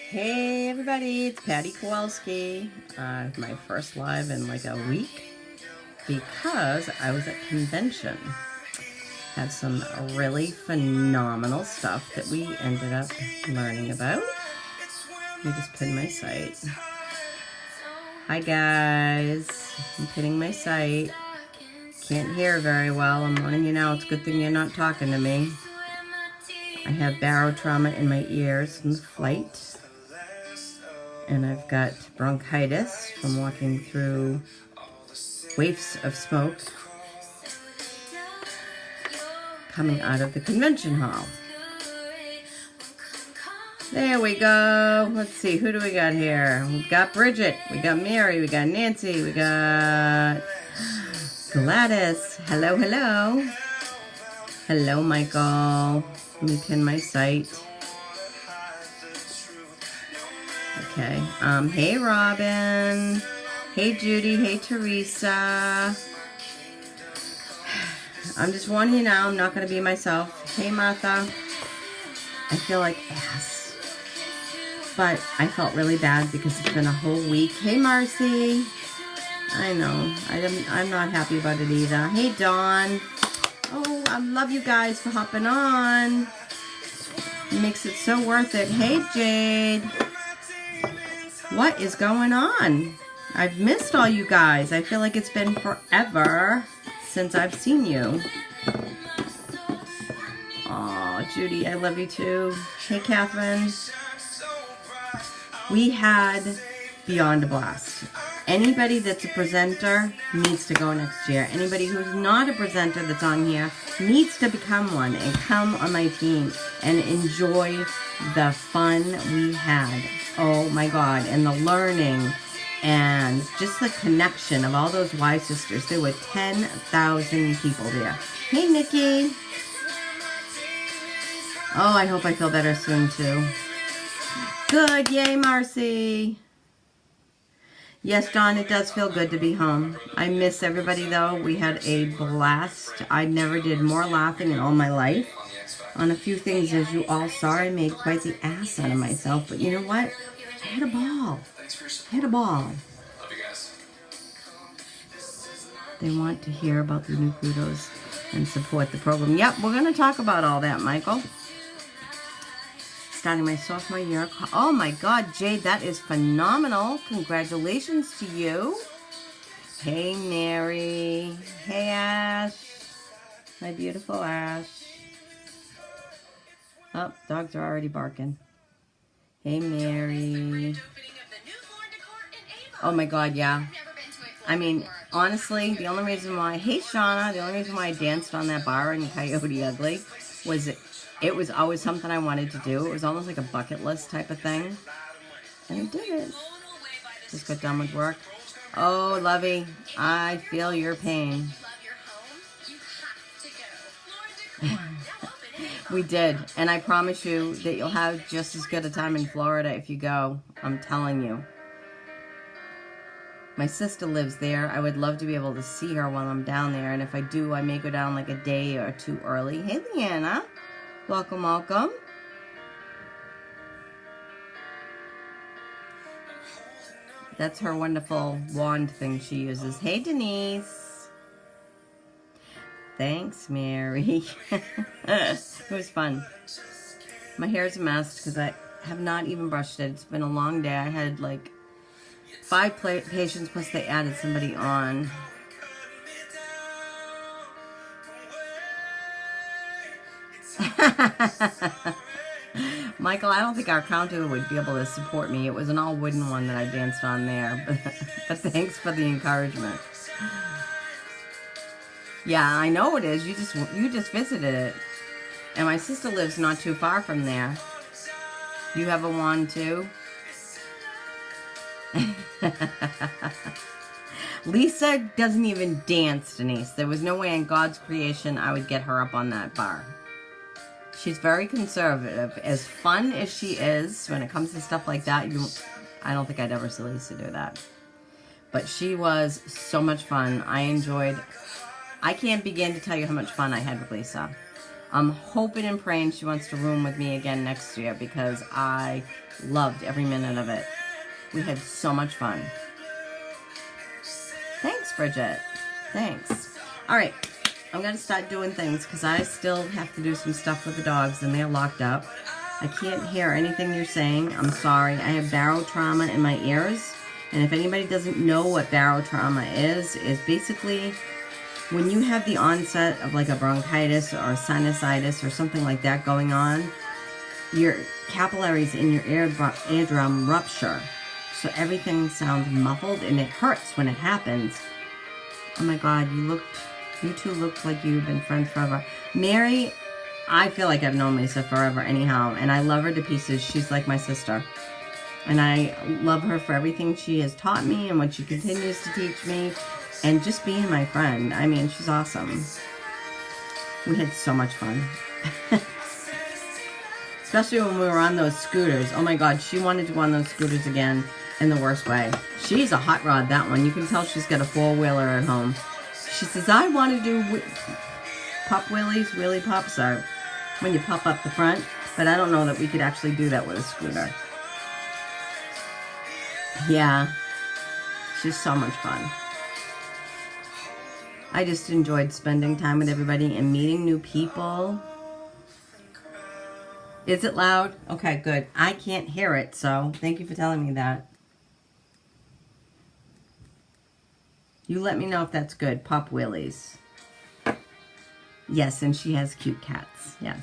Hey everybody, it's Patty Kowalski. My first live in like a week because I was at convention. Had some really phenomenal stuff that we ended up learning about. Let me just pin my site. Hi guys, I'm pinning my site. Can't hear very well. I'm warning you now, it's a good thing you're not talking to me. I have barotrauma in my ears from the flight. And I've got bronchitis from walking through wafts of smoke coming out of the convention hall. There we go. Let's see, who do we got here? We've got Bridget, we got Mary, we got Nancy, we got Gladys. Hello, hello. Hello, Michael. Let me pin my site. Okay. Hey, Robin. Hey, Judy. Hey, Teresa. I'm just warning you now, I'm not going to be myself. Hey, Martha. I feel like ass. But I felt really bad because it's been a whole week. Hey, Marcy. I know. I'm not happy about it either. Hey, Dawn. Oh, I love you guys for hopping on. It makes it so worth it. Hey, Jade. What is going on? I've missed all you guys. I feel like it's been forever since I've seen you. Aw, Judy, I love you too. Hey, Catherine. We had Beyond a Blast. Anybody that's a presenter needs to go next year. Anybody who's not a presenter that's on here needs to become one and come on my team and enjoy the fun we had. Oh my God, and the learning and just the connection of all those Y sisters. There were 10,000 people there. Hey, Nikki. Oh, I hope I feel better soon too. Good, yay, Marcy. Yes, Dawn, it does feel good to be home. I miss everybody though. We had a blast. I never did more laughing in all my life. On a few things, as you all saw, I made quite the ass out of myself. But you know what? I had a ball. I had a ball. They want to hear about the new kudos and support the program. Yep, we're going to talk about all that, Michael. Starting my sophomore year. Oh my God, Jade, that is phenomenal. Congratulations to you. Hey, Mary. Hey, Ash. My beautiful Ash. Oh, dogs are already barking. Hey, Mary. Oh my God, yeah. I mean, honestly, the only reason why, hey, Shauna, the only reason why I danced on that bar in Coyote Ugly was it was always something I wanted to do. It was almost like a bucket list type of thing. And I did it. Just got done with work. Oh, Lovey, I feel your pain. We did. And I promise you that you'll have just as good a time in Florida if you go. I'm telling you. My sister lives there. I would love to be able to see her while I'm down there. And if I do, I may go down like a day or two early. Hey, Leanna. Welcome, welcome. That's her wonderful wand thing she uses. Hey, Denise. Thanks, Mary. It was fun. My hair's a mess because I have not even brushed it. It's been a long day. I had like 5 patients plus they added somebody on. Michael, I don't think our counter would be able to support me. It was an all wooden one that I danced on there. But thanks for the encouragement. Yeah, I know it is. You just visited it. And my sister lives not too far from there. You have a wand too? Lisa doesn't even dance, Denise. There was no way in God's creation I would get her up on that bar. She's very conservative. As fun as she is, when it comes to stuff like that, I don't think I'd ever see Lisa do that. But she was so much fun. I enjoyed. I can't begin to tell you how much fun I had with Lisa. I'm hoping and praying she wants to room with me again next year because I loved every minute of it. We had so much fun. Thanks, Bridget. Thanks. All right, I'm going to start doing things because I still have to do some stuff with the dogs and they're locked up. I can't hear anything you're saying. I'm sorry. I have barotrauma in my ears. And if anybody doesn't know what barotrauma is basically when you have the onset of like a bronchitis or sinusitis or something like that going on, your capillaries in your eardrum rupture. So everything sounds muffled and it hurts when it happens. Oh my God, you two look like you've been friends forever. Mary, I feel like I've known Lisa forever anyhow, and I love her to pieces. She's like my sister. And I love her for everything she has taught me and what she continues to teach me. And just being my friend. I mean, she's awesome. We had so much fun. Especially when we were on those scooters. Oh my God, she wanted to go on those scooters again in the worst way. She's a hot rod, that one. You can tell she's got a four-wheeler at home. She says, I want to do pop wheelies. Wheelie pops are when you pop up the front. But I don't know that we could actually do that with a scooter. Yeah. She's so much fun. I just enjoyed spending time with everybody and meeting new people. Is it loud? Okay, good. I can't hear it, so thank you for telling me that. You let me know if that's good. Pop Willies. Yes, and she has cute cats. Yes.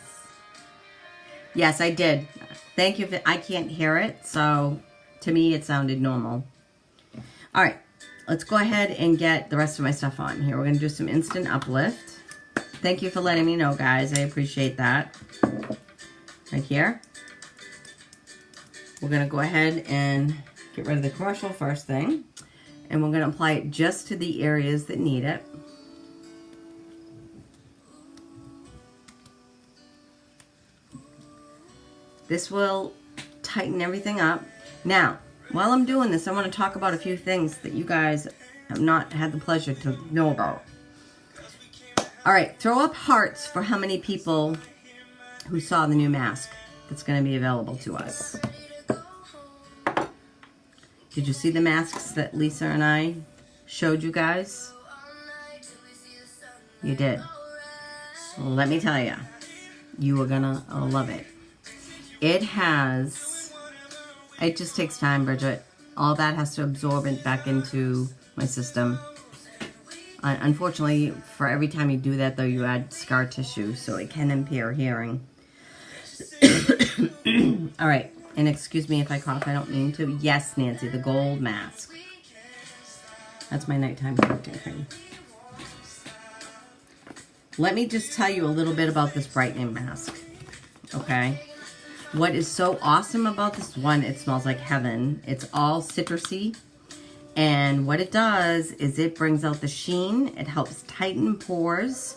Yes, I did. Thank you. I can't hear it, so to me it sounded normal. All right. Let's go ahead and get the rest of my stuff on here. We're going to do some instant uplift. Thank you for letting me know, guys. I appreciate that. Right here. We're going to go ahead and get rid of the commercial first thing. And we're going to apply it just to the areas that need it. This will tighten everything up. Now, while I'm doing this, I want to talk about a few things that you guys have not had the pleasure to know about. All right, throw up hearts for how many people who saw the new mask that's going to be available to us. Did you see the masks that Lisa and I showed you guys? You did. Well, let me tell you, you are going to love it. It just takes time, Bridget. All that has to absorb it back into my system. Unfortunately, for every time you do that, though, you add scar tissue, so it can impair hearing. All right, and excuse me if I cough, I don't mean to. Yes, Nancy, the gold mask. That's my nighttime correcting cream. Let me just tell you a little bit about this brightening mask, okay? What is so awesome about this one, it smells like heaven. It's all citrusy. And what it does is it brings out the sheen. It helps tighten pores.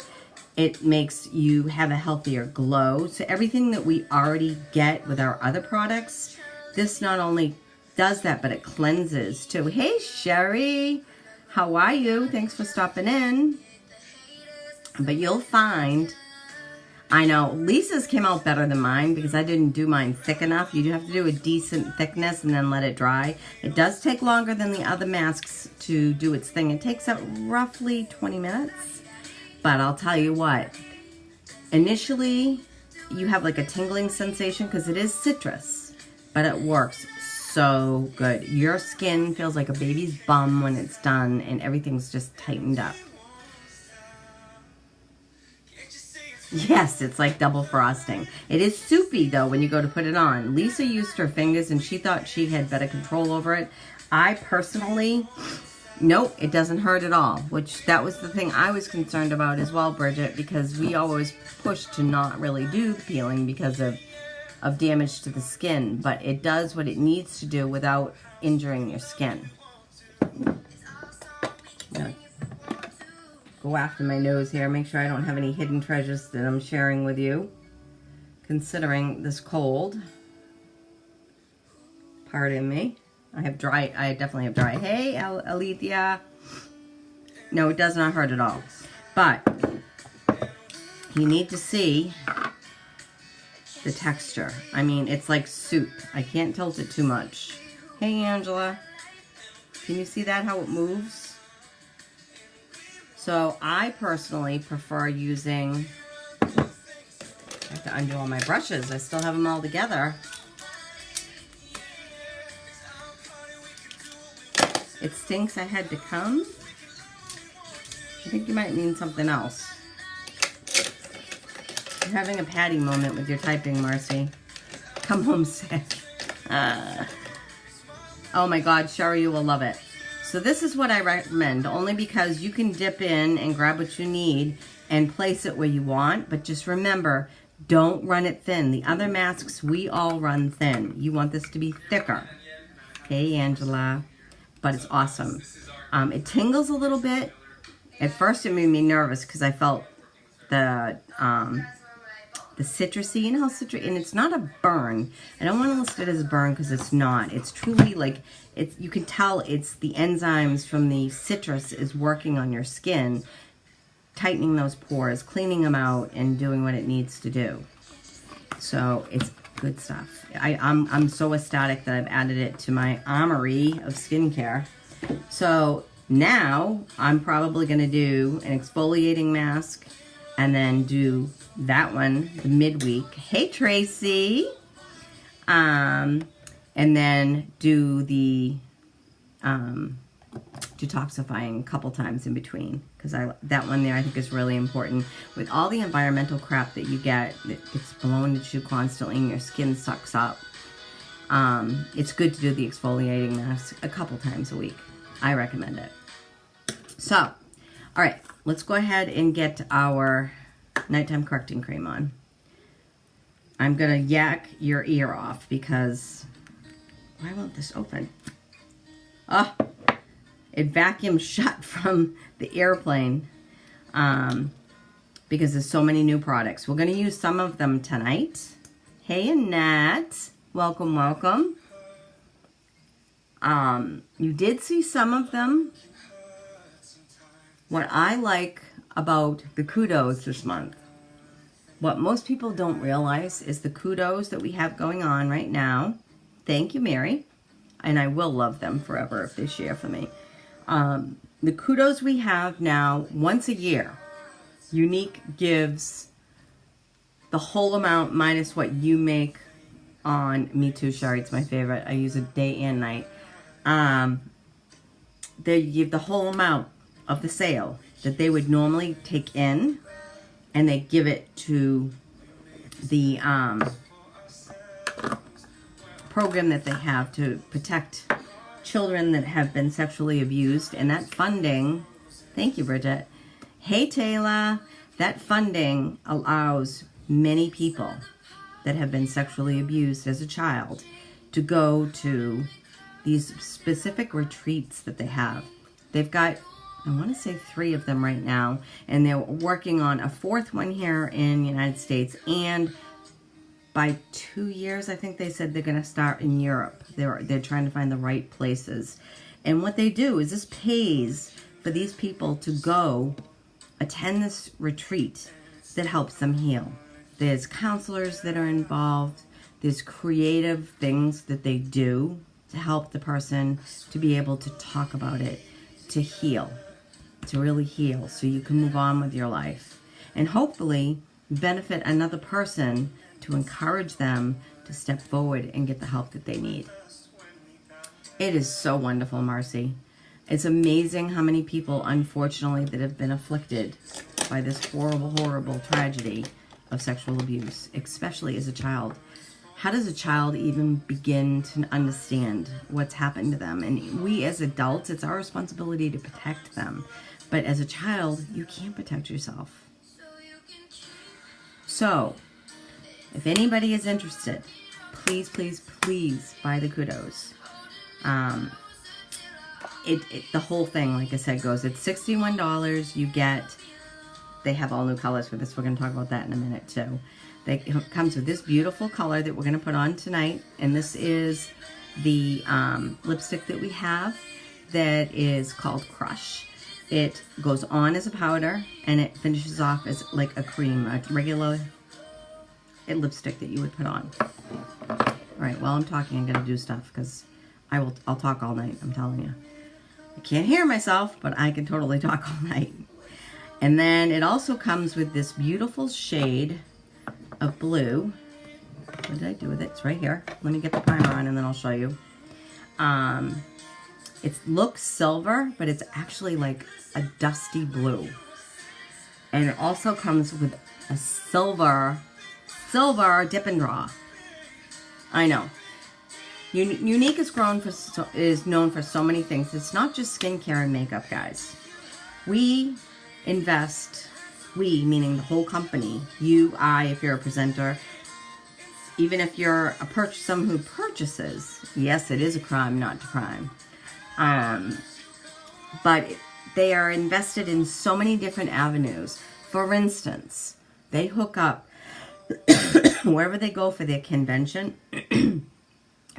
It makes you have a healthier glow. So everything that we already get with our other products, this not only does that, but it cleanses too. Hey, Sherry. How are you? Thanks for stopping in. But you'll find... I know, Lisa's came out better than mine because I didn't do mine thick enough. You do have to do a decent thickness and then let it dry. It does take longer than the other masks to do its thing. It takes up roughly 20 minutes. But I'll tell you what, initially you have like a tingling sensation because it is citrus, but it works so good. Your skin feels like a baby's bum when it's done and everything's just tightened up. Yes, it's like double frosting. It is soupy, though, when you go to put it on. Lisa used her fingers, and she thought she had better control over it. I personally, nope, it doesn't hurt at all, which that was the thing I was concerned about as well, Bridget, because we always push to not really do the peeling because of damage to the skin, but it does what it needs to do without injuring your skin. Yeah. Go after my nose here, make sure I don't have any hidden treasures that I'm sharing with you, considering this cold. Pardon me. I definitely have dry. Hey, Alethea. No, it does not hurt at all. But You need to see the texture. I mean, it's like soup. I can't tilt it too much. Hey, Angela. Can you see that, how it moves? So I personally prefer using, I have to undo all my brushes. I still have them all together. It stinks I had to come. I think you might mean something else. You're having a Patty moment with your typing, Marcy. Come home sick. Oh my God, Sherry, you will love it. So this is what I recommend, only because you can dip in and grab what you need and place it where you want, but just remember, don't run it thin. The other masks, we all run thin. You want this to be thicker. Hey, Angela. But it's awesome. It tingles a little bit. At first it made me nervous because I felt the citrusy, you know how citrus, and it's not a burn. I don't want to list it as a burn because it's not. It's truly like, you can tell it's the enzymes from the citrus is working on your skin, tightening those pores, cleaning them out, and doing what it needs to do. So it's good stuff. I'm so ecstatic that I've added it to my armory of skincare. So now I'm probably going to do an exfoliating mask and then do that one the midweek. Hey, Tracy. And then do the detoxifying a couple times in between, because that one there I think is really important. With all the environmental crap that you get that gets blown at you constantly and your skin sucks up, it's good to do the exfoliating mask a couple times a week. I recommend it. So, all right, let's go ahead and get our nighttime correcting cream on. I'm gonna yak your ear off because why won't this open? Oh, it vacuumed shut from the airplane because there's so many new products. We're gonna use some of them tonight. Hey, Annette, welcome, welcome. You did see some of them. What I like about the kudos this month, what most people don't realize is the kudos that we have going on right now. Thank you, Mary. And I will love them forever if they share for me. The kudos we have now, once a year, Younique gives the whole amount minus what you make on Me Too, Sherry. It's my favorite. I use it day and night. They give the whole amount of the sale that they would normally take in, and they give it to the program that they have to protect children that have been sexually abused. And that funding, thank you, Bridget. Hey, Taylor. That funding allows many people that have been sexually abused as a child to go to these specific retreats that they have. They've got, I want to say 3 of them right now, and they're working on a 4th one here in the United States, and by 2 years, I think they said they're going to start in Europe. They're trying to find the right places. And what they do is this pays for these people to go attend this retreat that helps them heal. There's counselors that are involved. There's creative things that they do to help the person to be able to talk about it, to heal, to really heal so you can move on with your life. And hopefully benefit another person to encourage them to step forward and get the help that they need. It is so wonderful, Marcy. It's amazing how many people, unfortunately, that have been afflicted by this horrible, horrible tragedy of sexual abuse, especially as a child. How does a child even begin to understand what's happened to them? And we as adults, it's our responsibility to protect them. But as a child, you can't protect yourself. So, if anybody is interested, please, please, please buy the kudos. The whole thing, like I said, goes, it's $61. You get, they have all new colors for this. We're going to talk about that in a minute too. It comes with this beautiful color that we're going to put on tonight. And this is the lipstick that we have that is called Crush. It goes on as a powder, and it finishes off as like a cream, a regular lipstick that you would put on. All right, while I'm talking, I'm gonna do stuff because I'll talk all night, I'm telling you. I can't hear myself, but I can totally talk all night. And then it also comes with this beautiful shade of blue. What did I do with it? It's right here. Let me get the primer on and then I'll show you. It looks silver, but it's actually like a dusty blue. And it also comes with a silver dip and draw. I know. Younique is known for so many things. It's not just skincare and makeup, guys. We invest, we meaning the whole company, you, I, if you're a presenter, even if you're someone who purchases, yes, it is a crime not to crime. But they are invested in so many different avenues. For instance, they hook up wherever they go for their convention.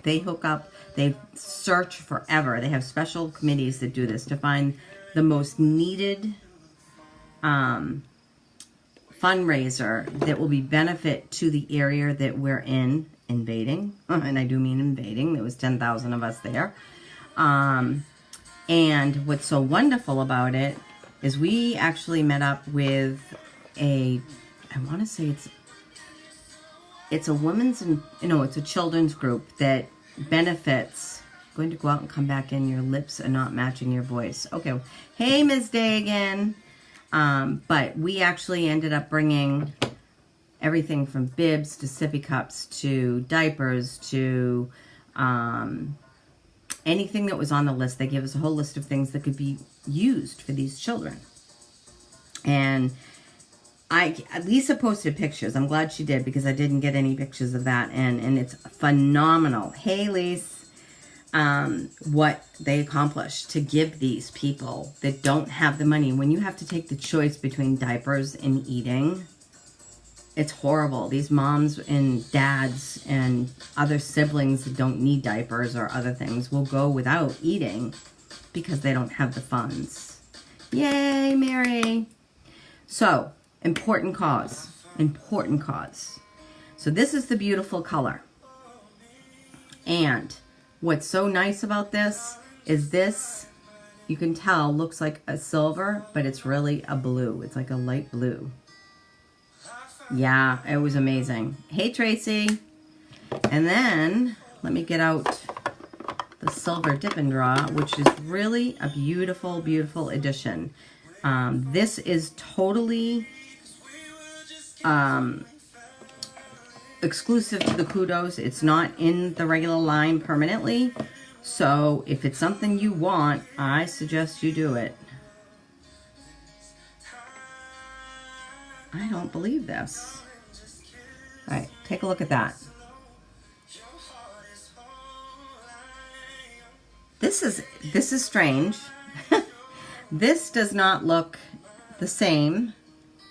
They hook up, they search forever. They have special committees that do this to find the most needed fundraiser that will be benefit to the area that we're invading. And I do mean invading. There was 10,000 of us there. And what's so wonderful about it is we actually met up with I want to say it's a women's it's a children's group that benefits. Going to go out and come back in. Your lips are not matching your voice. Okay. Hey, Ms. Day again. But we actually ended up bringing everything from bibs to sippy cups to diapers to anything that was on the list. They gave us a whole list of things that could be used for these children. And Lisa posted pictures. I'm glad she did because I didn't get any pictures of that. And it's phenomenal. Hey, Lisa. What they accomplished to give these people that don't have the money. When you have to take the choice between diapers and eating, it's horrible. These moms and dads and other siblings that don't need diapers or other things will go without eating because they don't have the funds. Yay, Mary. So, important cause. Important cause. So this is the beautiful color. And what's so nice about this is this, you can tell, looks like a silver, but it's really a blue. It's like a light blue. Yeah, it was amazing. Hey, Tracy. And then, let me get out the silver dip and draw, which is really a beautiful, beautiful addition. This is totally exclusive to the Kudos. It's not in the regular line permanently. So if it's something you want, I suggest you do it. I don't believe this. All right, take a look at that. This is strange. This does not look the same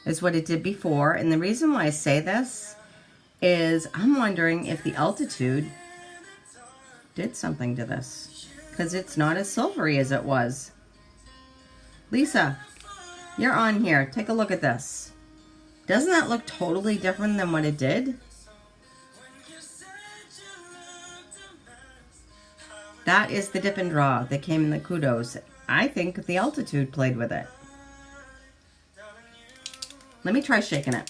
as what it did before. And the reason why I say this is I'm wondering if the altitude did something to this, because it's not as silvery as it was. Lisa, you're on here. Take a look at this. Doesn't that look totally different than what it did? That is the dip and draw that came in the Kudos. I think the altitude played with it. Let me try shaking it.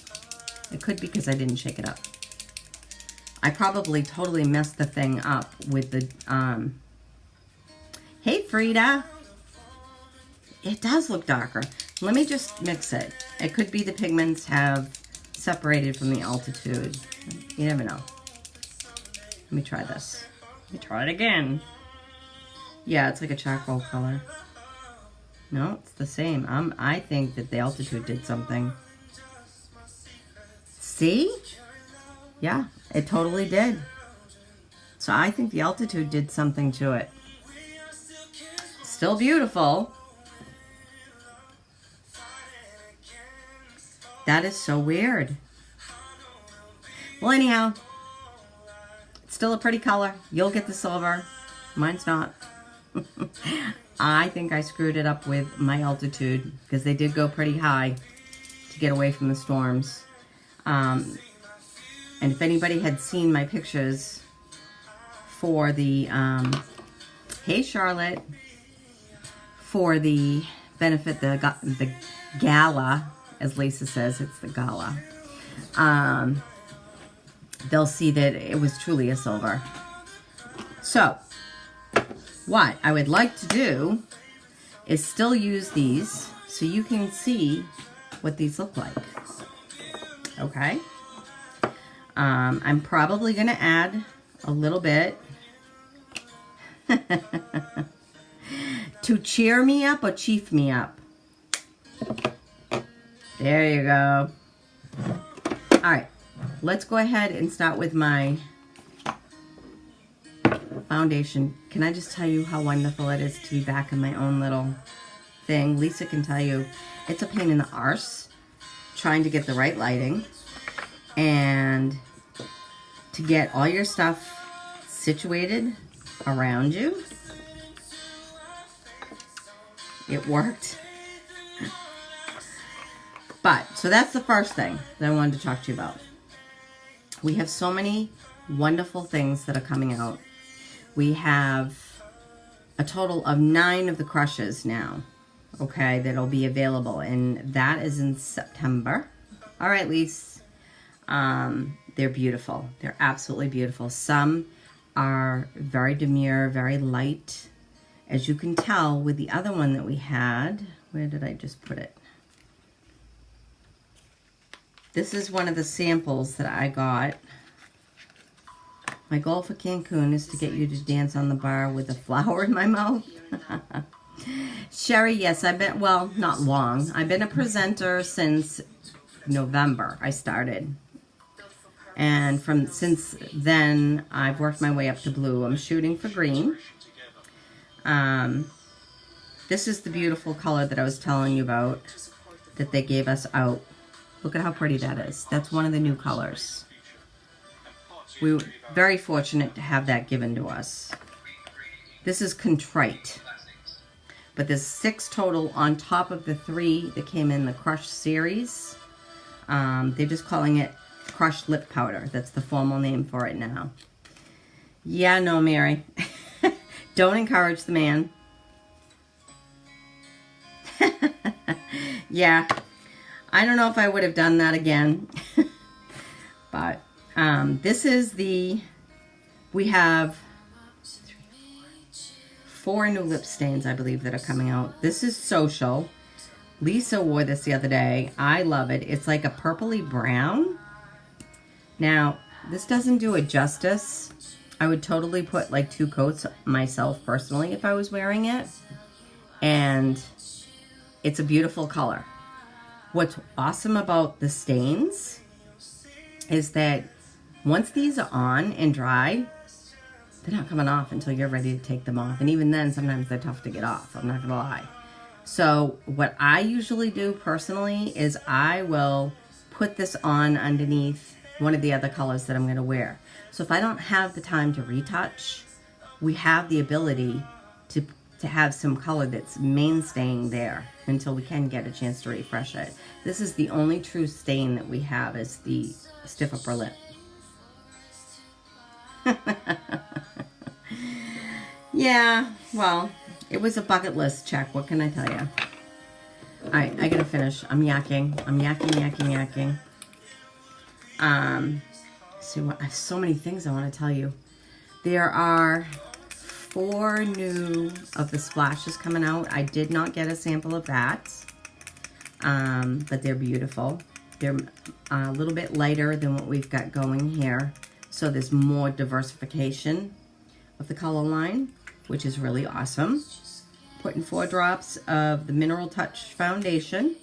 It could be because I didn't shake it up. I probably totally messed the thing up with the, Hey, Frida. It does look darker. Let me just mix it. It could be the pigments have separated from the altitude. You never know. Let me try this. Let me try it again. Yeah, it's like a charcoal color. No, it's the same. I think that the altitude did something. See? Yeah, it totally did. So I think the altitude did something to it. Still beautiful. That is so weird. Well, anyhow, it's still a pretty color. You'll get the silver. Mine's not. I think I screwed it up with my altitude because they did go pretty high to get away from the storms. And if anybody had seen my pictures for the, hey Charlotte, for the benefit, the gala, as Lisa says, it's the gala, they'll see that it was truly a silver. So, what I would like to do is still use these so you can see what these look like. Okay? I'm probably going to add a little bit to cheer me up or chief me up. There you go. All right, let's go ahead and start with my foundation. Can I just tell you how wonderful it is to be back in my own little thing? Lisa can tell you it's a pain in the arse trying to get the right lighting and to get all your stuff situated around you. It worked. But, so that's the first thing that I wanted to talk to you about. We have so many wonderful things that are coming out. We have a total of 9 of the crushes now, okay, that'll be available, and that is in September. All right, Lise. They're beautiful. They're absolutely beautiful. Some are very demure, very light. As you can tell with the other one that we had, where did I just put it? This is one of the samples that I got. My goal for Cancun is to get you to dance on the bar with a flower in my mouth. Sherry, yes, I've been, well, not long. I've been a presenter since November. I started. And since then, I've worked my way up to blue. I'm shooting for green. This is the beautiful color that I was telling you about that they gave us out. Look at how pretty that is. That's one of the new colors. We were very fortunate to have that given to us. This is Contrite. But there's 6 total on top of the 3 that came in the Crush series. They're just calling it Crush Lip Powder. That's the formal name for it now. Yeah, no, Mary. Don't encourage the man. Yeah. I don't know if I would have done that again. But this is we have 4 new lip stains, I believe, that are coming out. This is Social. Lisa wore this the other day. I love it. It's like a purpley brown. Now, this doesn't do it justice. I would totally put like 2 coats myself personally if I was wearing it. And it's a beautiful color. What's awesome about the stains is that once these are on and dry, they're not coming off until you're ready to take them off. And even then, sometimes they're tough to get off. I'm not going to lie. So what I usually do personally is I will put this on underneath one of the other colors that I'm going to wear. So if I don't have the time to retouch, we have the ability to have some color that's mainstaying there until we can get a chance to refresh it. This is the only true stain that we have is the stiff upper lip. Yeah, well, it was a bucket list check. What can I tell you? All right, I gotta finish. I'm yakking. I'm yakking. See what? I have so many things I want to tell you. There are 4 new of the splashes coming out. I did not get a sample of that, but they're beautiful. They're a little bit lighter than what we've got going here, so there's more diversification of the color line, which is really awesome. Putting 4 drops of the Mineral Touch foundation,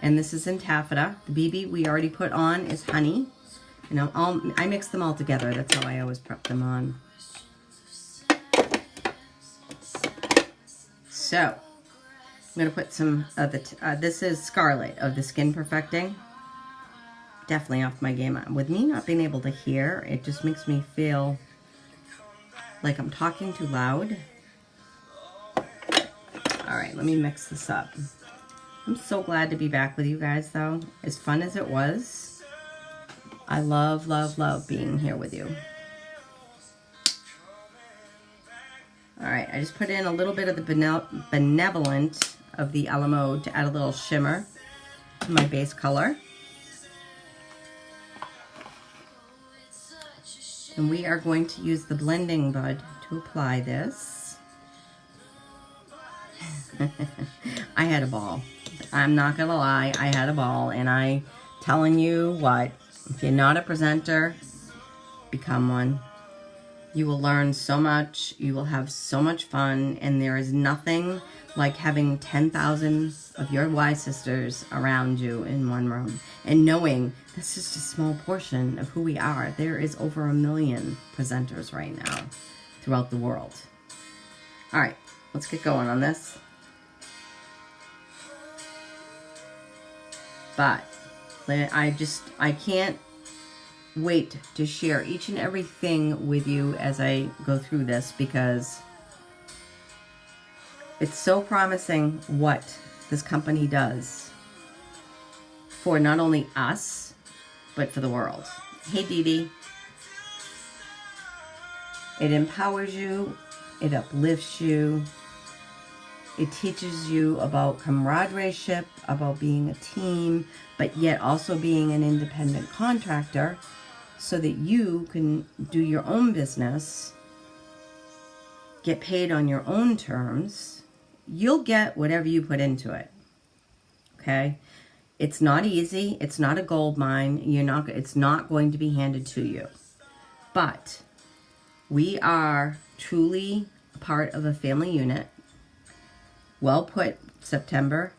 and this is in Taffeta. The BB we already put on is Honey. You know, I mix them all together. That's how I always prep them on. So, I'm going to put some of the, this is Scarlet of the Skin Perfecting. Definitely off my game. With me not being able to hear, it just makes me feel like I'm talking too loud. right, let me mix this up. I'm so glad to be back with you guys, though. As fun as it was, I love, love, love being here with you. All right, I just put in a little bit of the Benevolent of the Alamo to add a little shimmer to my base color. And we are going to use the blending bud to apply this. I had a ball. I'm not gonna lie, I had a ball, and I'm telling you what, if you're not a presenter, become one. You will learn so much, you will have so much fun, and there is nothing like having 10,000 of your Y sisters around you in one room and knowing this is just a small portion of who we are. There is over 1 million presenters right now throughout the world. All right, let's get going on this. But I can't wait to share each and everything with you as I go through this, because it's so promising what this company does for not only us, but for the world. Hey, Dee Dee. It empowers you. It uplifts you. It teaches you about camaraderie, about being a team, but yet also being an independent contractor so that you can do your own business, get paid on your own terms. You'll get whatever you put into it. Okay? It's not easy. It's not a gold mine. It's not going to be handed to you. But we are truly a part of a family unit. Well put, September.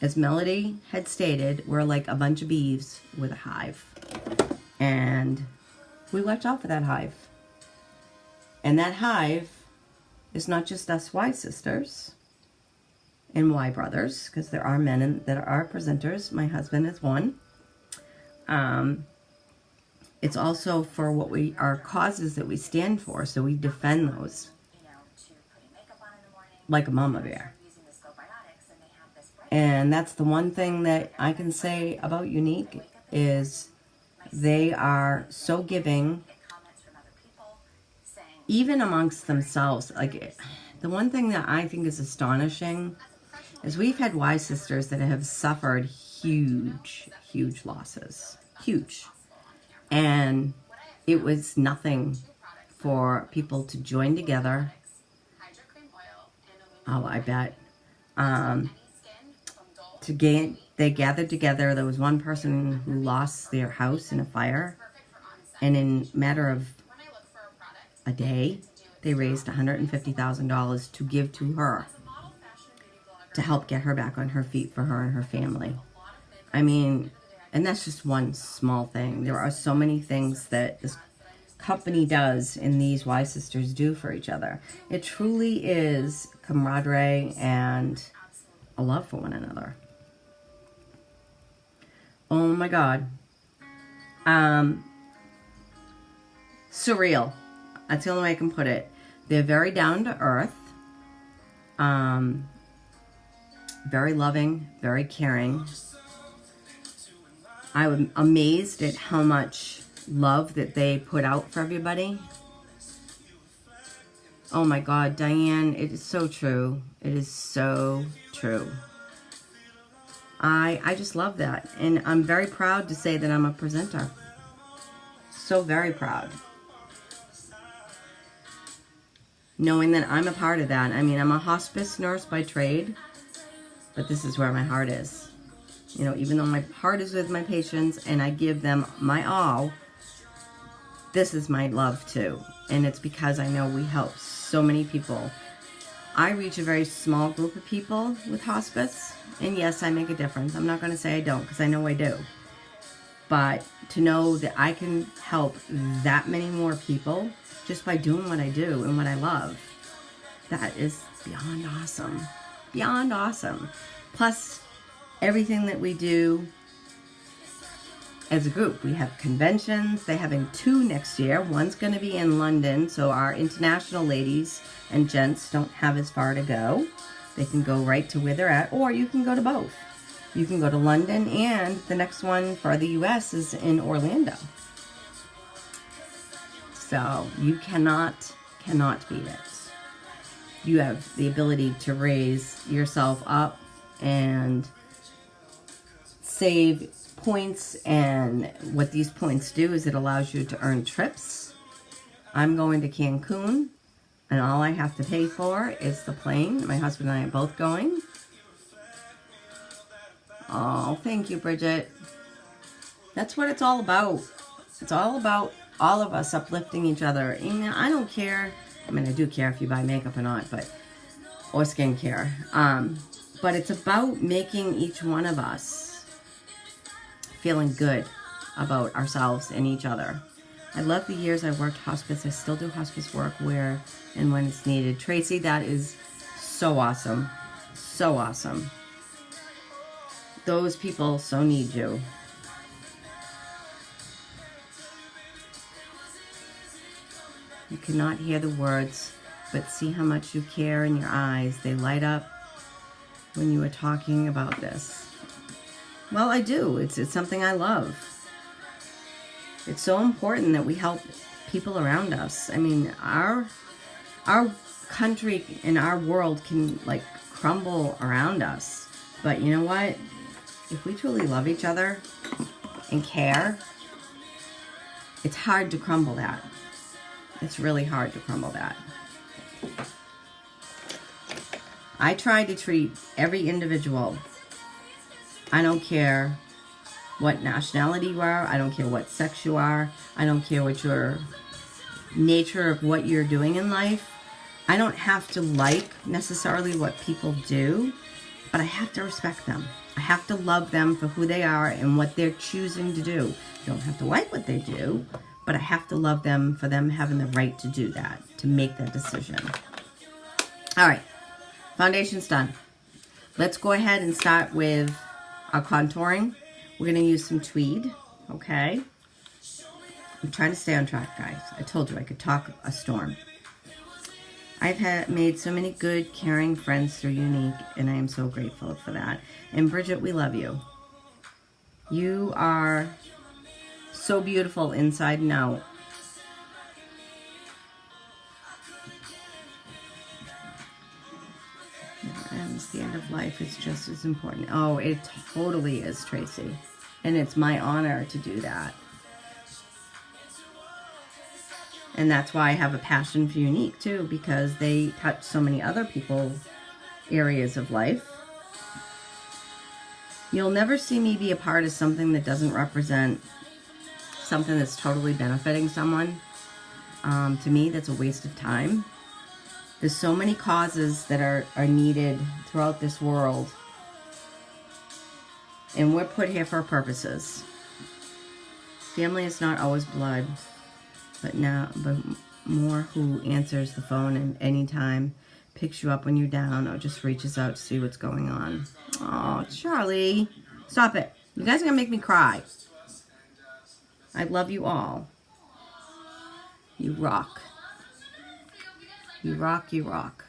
As Melody had stated, we're like a bunch of bees with a hive. And we watch out for that hive. And that hive is not just us Y sisters and Y brothers, because there are men that are presenters. My husband is one. It's also for what our causes that we stand for, so we defend those like a mama bear. And that's the one thing that I can say about Younique is they are so giving, even amongst themselves. Like, the one thing that I think is astonishing is we've had Y sisters that have suffered huge, huge losses. Huge. And it was nothing for people to join together. Oh, I bet. They gathered together. There was one person who lost their house in a fire. And in a matter of a day, they raised $150,000 to give to her, to help get her back on her feet for her and her family. I mean, and that's just one small thing. There are so many things that this company does and these Y sisters do for each other. It truly is camaraderie and a love for one another. Oh my God. Surreal. That's the only way I can put it. They're very down to earth. Very loving, very caring. I'm amazed at how much love that they put out for everybody. Oh my God, Diane, it is so true. It is so true. I just love that. And I'm very proud to say that I'm a presenter. So very proud. Knowing that I'm a part of that. I mean, I'm a hospice nurse by trade, but this is where my heart is. You know, even though my heart is with my patients and I give them my all, this is my love too. And it's because I know we help so many people. I reach a very small group of people with hospice. And yes, I make a difference. I'm not going to say I don't, because I know I do. But to know that I can help that many more people just by doing what I do and what I love, that is beyond awesome. Beyond awesome. Plus, everything that we do as a group. We have conventions. They're having 2 next year. One's going to be in London, so our international ladies and gents don't have as far to go. They can go right to where they're at, or you can go to both. You can go to London, and the next one for the US is in Orlando. So you cannot beat it. You have the ability to raise yourself up and save points, and what these points do is it allows you to earn trips. I'm going to Cancun, and all I have to pay for is the plane. My husband and I are both going. Oh, thank you, Bridget. That's what it's all about. It's all about all of us uplifting each other. And I don't care. I mean, I do care if you buy makeup or not, or skincare. But it's about making each one of us feeling good about ourselves and each other. I love the years I worked hospice. I still do hospice work where and when it's needed. Tracy, that is so awesome. So awesome. Those people so need you. You cannot hear the words, but see how much you care in your eyes. They light up when you are talking about this. Well, I do. It's something I love. It's so important that we help people around us. I mean, our country and our world can like crumble around us. But you know what? If we truly love each other and care, it's hard to crumble that. It's really hard to crumble that. I try to treat every individual. I don't care what nationality you are. I don't care what sex you are. I don't care what your nature of what you're doing in life. I don't have to like necessarily what people do, but I have to respect them. I have to love them for who they are and what they're choosing to do. I don't have to like what they do, but I have to love them for them having the right to do that, to make that decision. All right, foundation's done. Let's go ahead and start with our contouring. We're gonna use some tweed, okay? I'm trying to stay on track, guys. I told you I could talk a storm. I've made so many good, caring friends through Younique, and I am so grateful for that. And Bridget, we love you. You are so beautiful inside and out. And it's the end of life. It's just as important. Oh, it totally is, Tracy. And it's my honor to do that. And that's why I have a passion for Younique, too, because they touch so many other people's areas of life. You'll never see me be a part of something that doesn't represent something that's totally benefiting someone. To me, that's a waste of time. There's so many causes that are needed throughout this world. And we're put here for purposes. Family is not always blood, but more who answers the phone at any time, picks you up when you're down, or just reaches out to see what's going on. Oh, Charlie, stop it. You guys are going to make me cry. I love you all. You rock. You rock, you rock.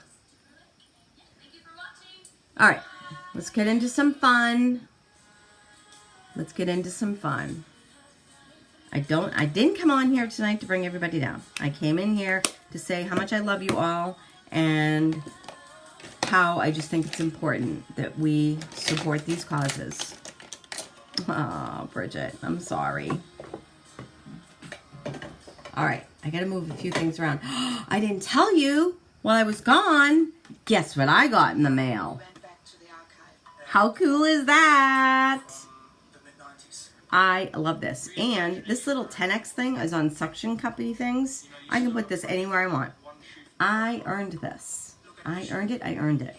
All right, let's get into some fun. Let's get into some fun. I didn't come on here tonight to bring everybody down. I came in here to say how much I love you all and how I just think it's important that we support these causes. Oh, Bridget, I'm sorry. All right, I gotta move a few things around. I didn't tell you while I was gone. Guess what I got in the mail? How cool is that? I love this. And this little 10X thing is on suction cuppy things. I can put this anywhere I want. I earned this. I earned it. I earned it.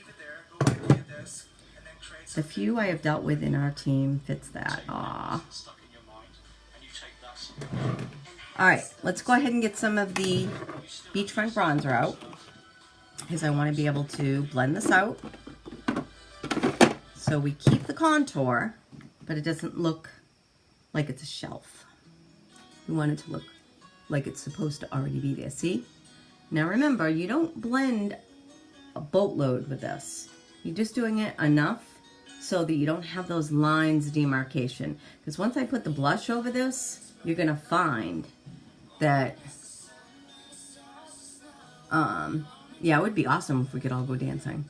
The few I have dealt with in our team fits that. Aww. Alright, let's go ahead and get some of the Beachfront Bronzer out, because I want to be able to blend this out. So we keep the contour, but it doesn't look like it's a shelf. We want it to look like it's supposed to already be there. See? Now remember, you don't blend a boatload with this. You're just doing it enough so that you don't have those lines demarcation. Because once I put the blush over this, you're going to find that, yeah, it would be awesome if we could all go dancing.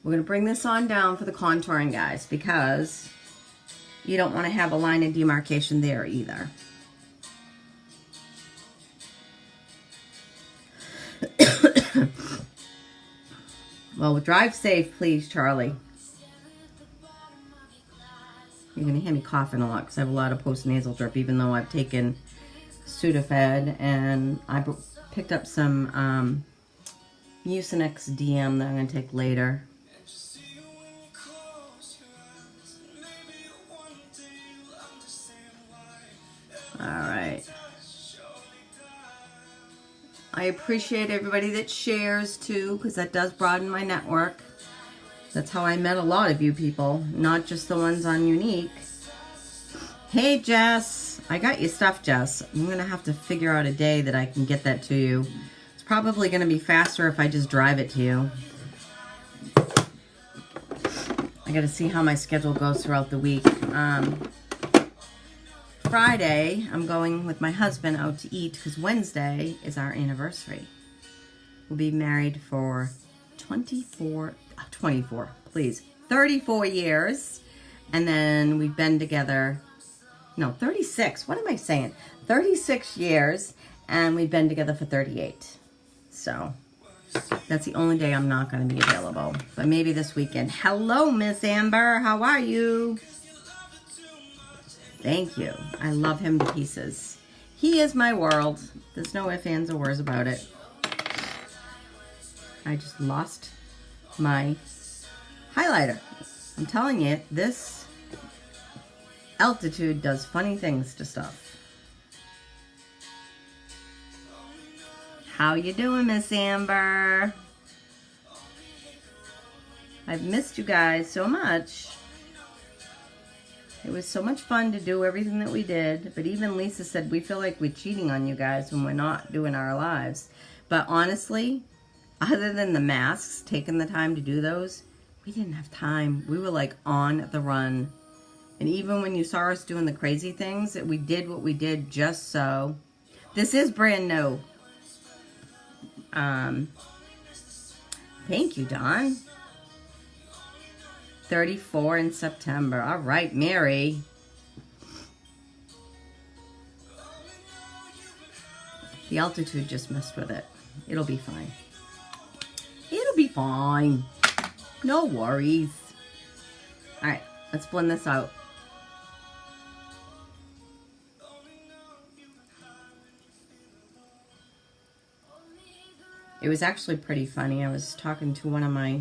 We're going to bring this on down for the contouring, guys, because you don't want to have a line of demarcation there either. Well, drive safe, please, Charlie. You're going to hear me coughing a lot because I have a lot of post-nasal drip, even though I've taken Sudafed, and I picked up some Mucinex DM that I'm going to take later. All right. I appreciate everybody that shares too, because that does broaden my network. That's how I met a lot of you people, not just the ones on Younique. Hey, Jess. I got your stuff, Jess. I'm going to have to figure out a day that I can get that to you. It's probably going to be faster if I just drive it to you. I got to see how my schedule goes throughout the week. Friday, I'm going with my husband out to eat because Wednesday is our anniversary. We'll be married for 34, please, 34 years. And then we've been together, no, 36. What am I saying? 36 years, and we've been together for 38. So that's the only day I'm not going to be available. But maybe this weekend. Hello, Miss Amber. How are you? Thank you. I love him to pieces. He is my world. There's no ifs, ands, or words about it. I just lost my highlighter. I'm telling you, this altitude does funny things to stuff. How you doing, Miss Amber? I've missed you guys so much. It was so much fun to do everything that we did, but even Lisa said we feel like we're cheating on you guys when we're not doing our lives. But honestly, other than the masks, taking the time to do those, we didn't have time. We were like on the run. And even when you saw us doing the crazy things, we did what we did just so. This is brand new. Thank you, Dawn. 34 in September. All right, Mary. The altitude just messed with it. It'll be fine. It'll be fine. No worries. All right, let's blend this out. It was actually pretty funny. I was talking to one of my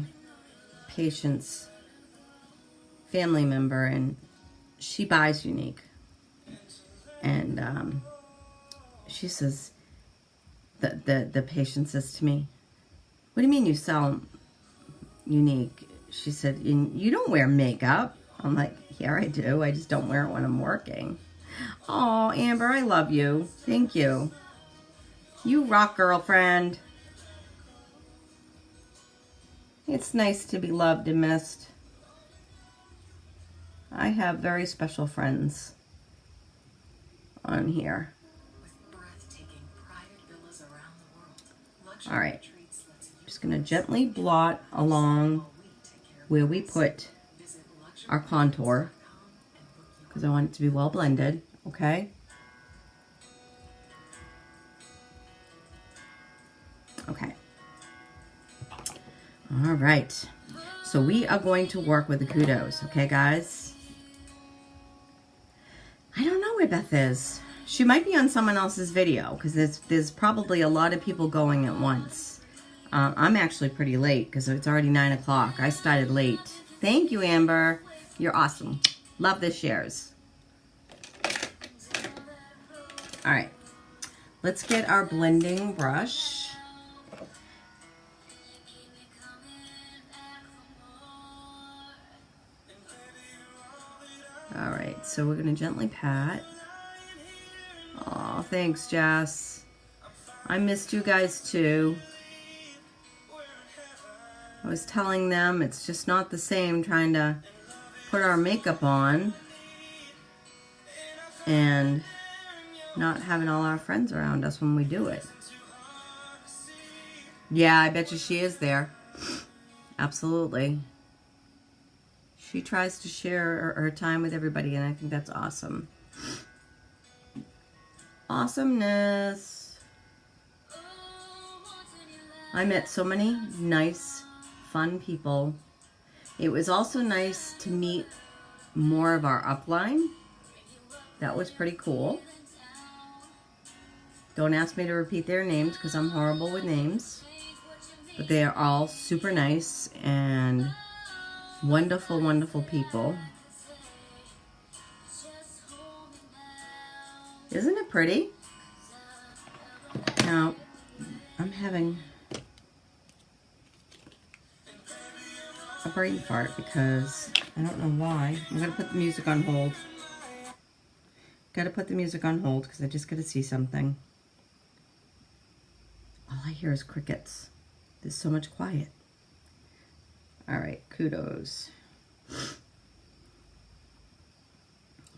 patients' family member, and she buys Younique, and she says, the patient says to me, "What do you mean you sell Younique?" She said, "You don't wear makeup." I'm like, "Yeah, I do. I just don't wear it when I'm working." Oh, Amber, I love you. Thank you. You rock, girlfriend. It's nice to be loved and missed. I have very special friends on here. All right. Just going to gently blot along where we put our contour because I want it to be well blended, okay? Okay. All right. So we are going to work with the kudos, okay, guys? I don't know where Beth is. She might be on someone else's video because there's probably a lot of people going at once. I'm actually pretty late because it's already 9 o'clock. I started late. Thank you, Amber. You're awesome. Love the shares. All right. Let's get our blending brush. All right, so we're gonna gently pat. Oh, thanks, Jess. I missed you guys too. I was telling them it's just not the same trying to put our makeup on and not having all our friends around us when we do it. Yeah, I bet you she is there. Absolutely. She tries to share her time with everybody, and I think that's awesome. Awesomeness. I met so many nice, fun people. It was also nice to meet more of our upline. That was pretty cool. Don't ask me to repeat their names because I'm horrible with names. But they are all super nice and wonderful, wonderful people. Isn't it pretty? Now, I'm having a brain fart because I don't know why. I'm going to put the music on hold. Got to put the music on hold because I just got to see something. All I hear is crickets. There's so much quiet. All right, kudos.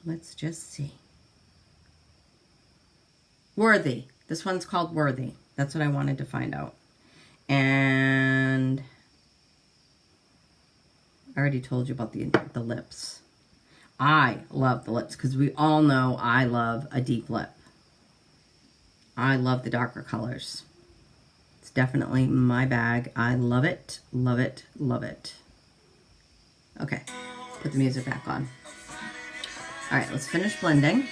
Let's just see. Worthy. This one's called Worthy. That's what I wanted to find out. And I already told you about the lips. I love the lips because we all know I love a deep lip. I love the darker colors. It's definitely my bag. I love it, love it, love it. Okay, put the music back on. All right, let's finish blending.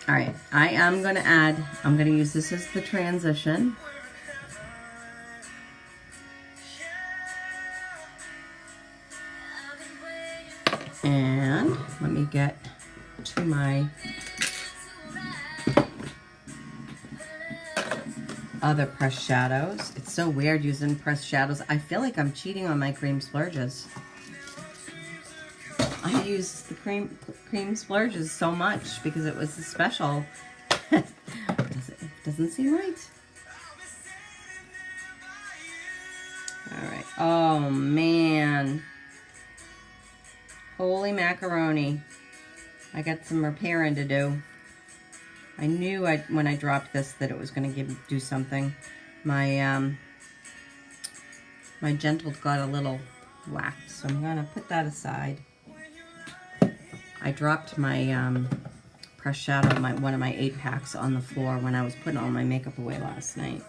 All right, I am going to add, I'm going to use this as the transition. And let me get to my other pressed shadows. It's so weird using pressed shadows. I feel like I'm cheating on my cream splurges. I use the cream splurges so much because it was a special. It doesn't seem right. All right. Oh, man. Holy macaroni. I got some repairing to do. I knew when I dropped this that it was going to do something. My my gentle got a little whacked, so I'm going to put that aside. I dropped my pressed shadow, one of my 8-packs on the floor when I was putting all my makeup away last night.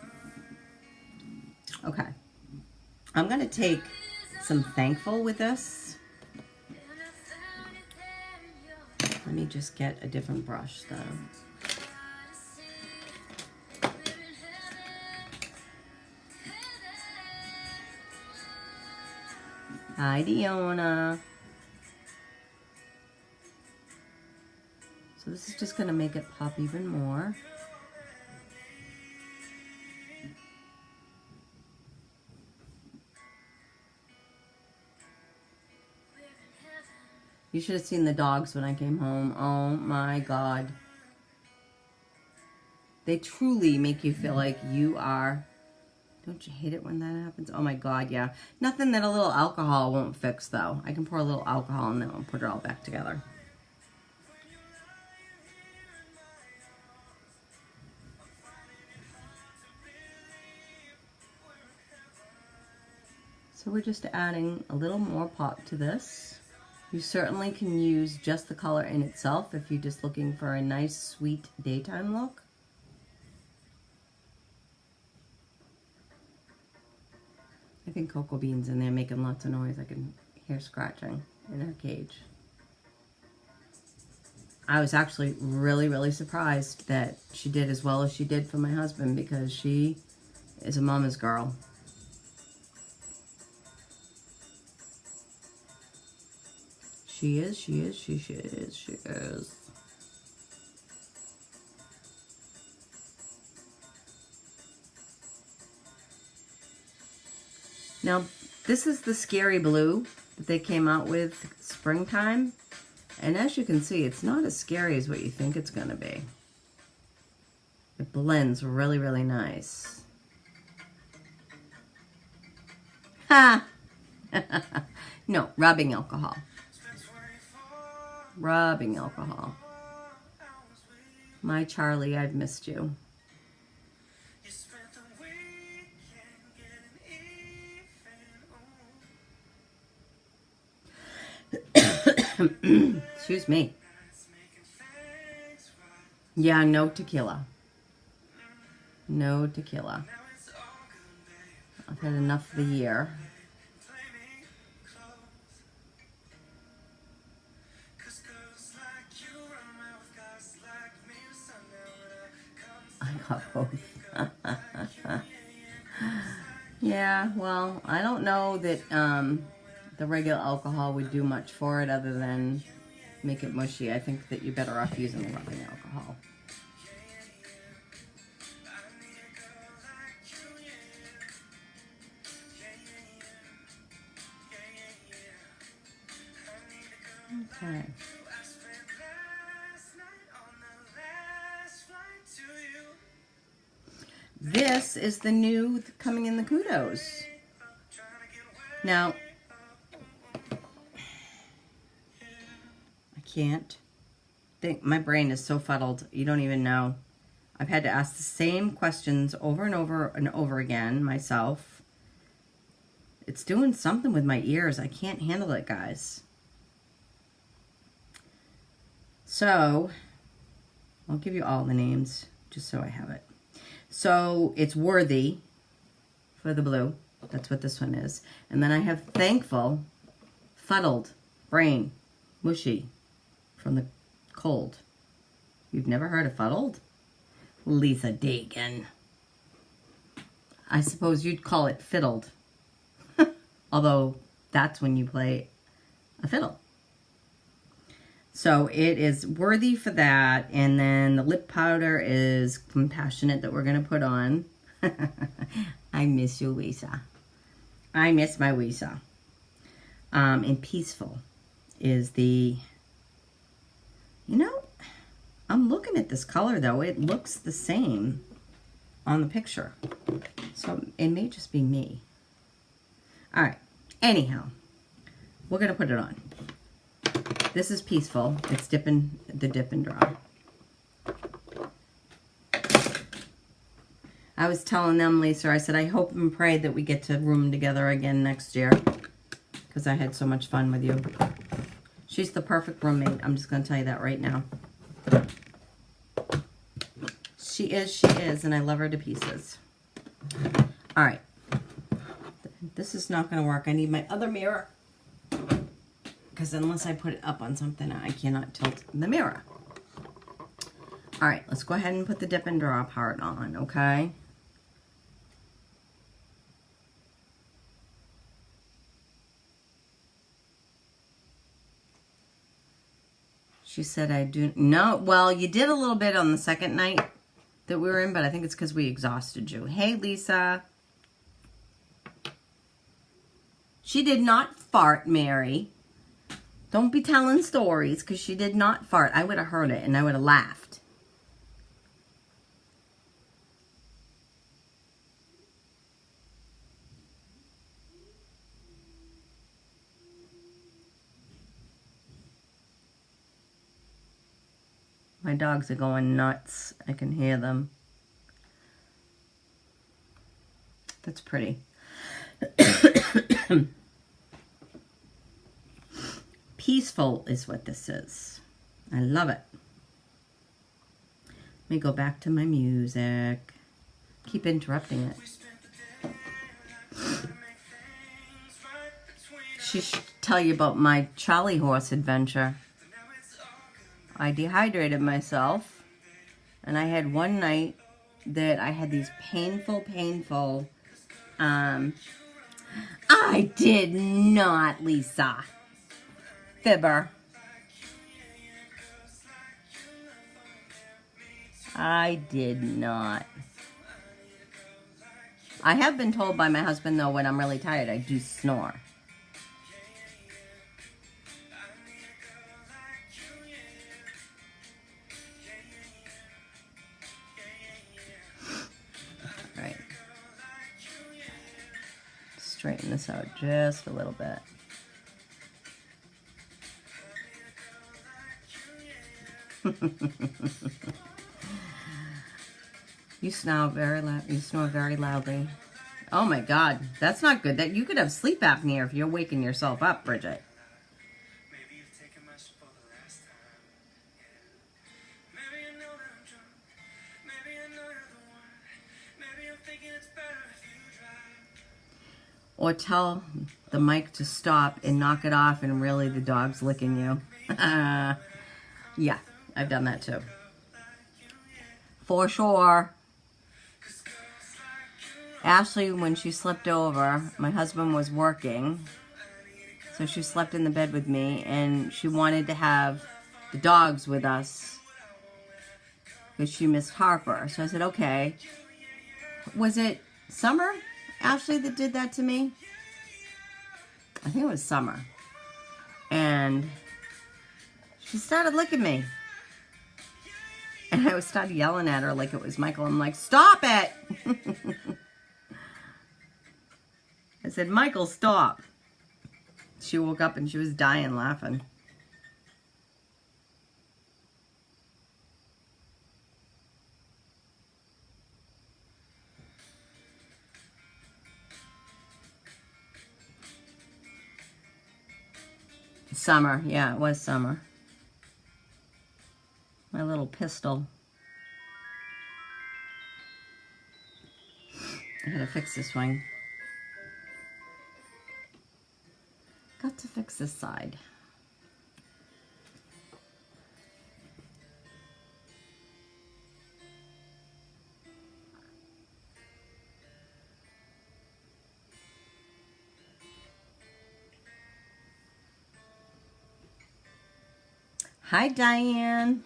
Okay. I'm going to take some Thankful with this. Let me just get a different brush, though. Hi, Diona. So this is just going to make it pop even more. You should have seen the dogs when I came home. Oh my God. They truly make you feel like you are... Don't you hate it when that happens? Oh my God, yeah. Nothing that a little alcohol won't fix, though. I can pour a little alcohol and then I'll put it all back together. So we're just adding a little more pop to this. You certainly can use just the color in itself if you're just looking for a nice, sweet daytime look. I think Cocoa Bean's in there making lots of noise. I can hear scratching in her cage. I was actually really, really surprised that she did as well as she did for my husband because she is a mama's girl. She is, she is, she is, she is. Now, this is the Scary Blue that they came out with springtime. And as you can see, it's not as scary as what you think it's going to be. It blends really, really nice. Ha! No, rubbing alcohol. Rubbing alcohol. My Charlie, I've missed you. Excuse me. Yeah, no tequila. No tequila. I've had enough for the year. I got both. Yeah, well, I don't know that the regular alcohol would do much for it other than make it mushy. I think that you're better off using the rubbing alcohol. Okay. This is the new coming in the Kudos. Now, I can't think. My brain is so fuddled. You don't even know. I've had to ask the same questions over and over and over again myself. It's doing something with my ears. I can't handle it, guys. So, I'll give you all the names just so I have it. So, it's Worthy for the blue. That's what this one is. And then I have Thankful, Fuddled, Brain, Mushy from the cold. You've never heard of Fuddled? Lisa Dagan. I suppose you'd call it Fiddled. Although, that's when you play a fiddle. So it is Worthy for that. And then the lip powder is Compassionate that we're going to put on. I miss you, Lisa. I miss my Lisa. And Peaceful is the... You know, I'm looking at this color, though. It looks the same on the picture. So it may just be me. All right. Anyhow, we're going to put it on. This is Peaceful. It's the dip and draw. I was telling them, Lisa, I said, I hope and pray that we get to room together again next year. Because I had so much fun with you. She's the perfect roommate. I'm just going to tell you that right now. She is, and I love her to pieces. All right. This is not going to work. I need my other mirror. Because unless I put it up on something, I cannot tilt the mirror. All right, let's go ahead and put the dip and draw part on, okay? She said I do... No, well, you did a little bit on the second night that we were in, but I think it's because we exhausted you. Hey, Lisa. She did not fart, Mary. Don't be telling stories, because she did not fart. I would have heard it, and I would have laughed. My dogs are going nuts. I can hear them. That's pretty. Peaceful is what this is. I love it. Let me go back to my music. Keep interrupting it. She should tell you about my Charlie horse adventure. I dehydrated myself, and I had one night that I had these painful, I did not, Lisa. Fibber. I did not. I have been told by my husband, though, when I'm really tired, I do snore. straighten this out just a little bit. You snore very loud. You snore very loudly. Oh my God, that's not good. That you could have sleep apnea if you're waking yourself up, Bridget. Or tell the mic to stop and knock it off, and really the dog's licking you. Yeah, I've done that too. For sure. Ashley, when she slept over, my husband was working, so she slept in the bed with me, and she wanted to have the dogs with us because she missed Harper. So I said, okay. Was it Summer, Ashley, that did that to me? I think it was Summer. And she started licking me. And I started yelling at her like it was Michael. I'm like, stop it! I said, Michael, stop. She woke up and she was dying laughing. Summer. Yeah, it was Summer. My little pistol. I gotta fix this one. Got to fix this side. Hi, Diane.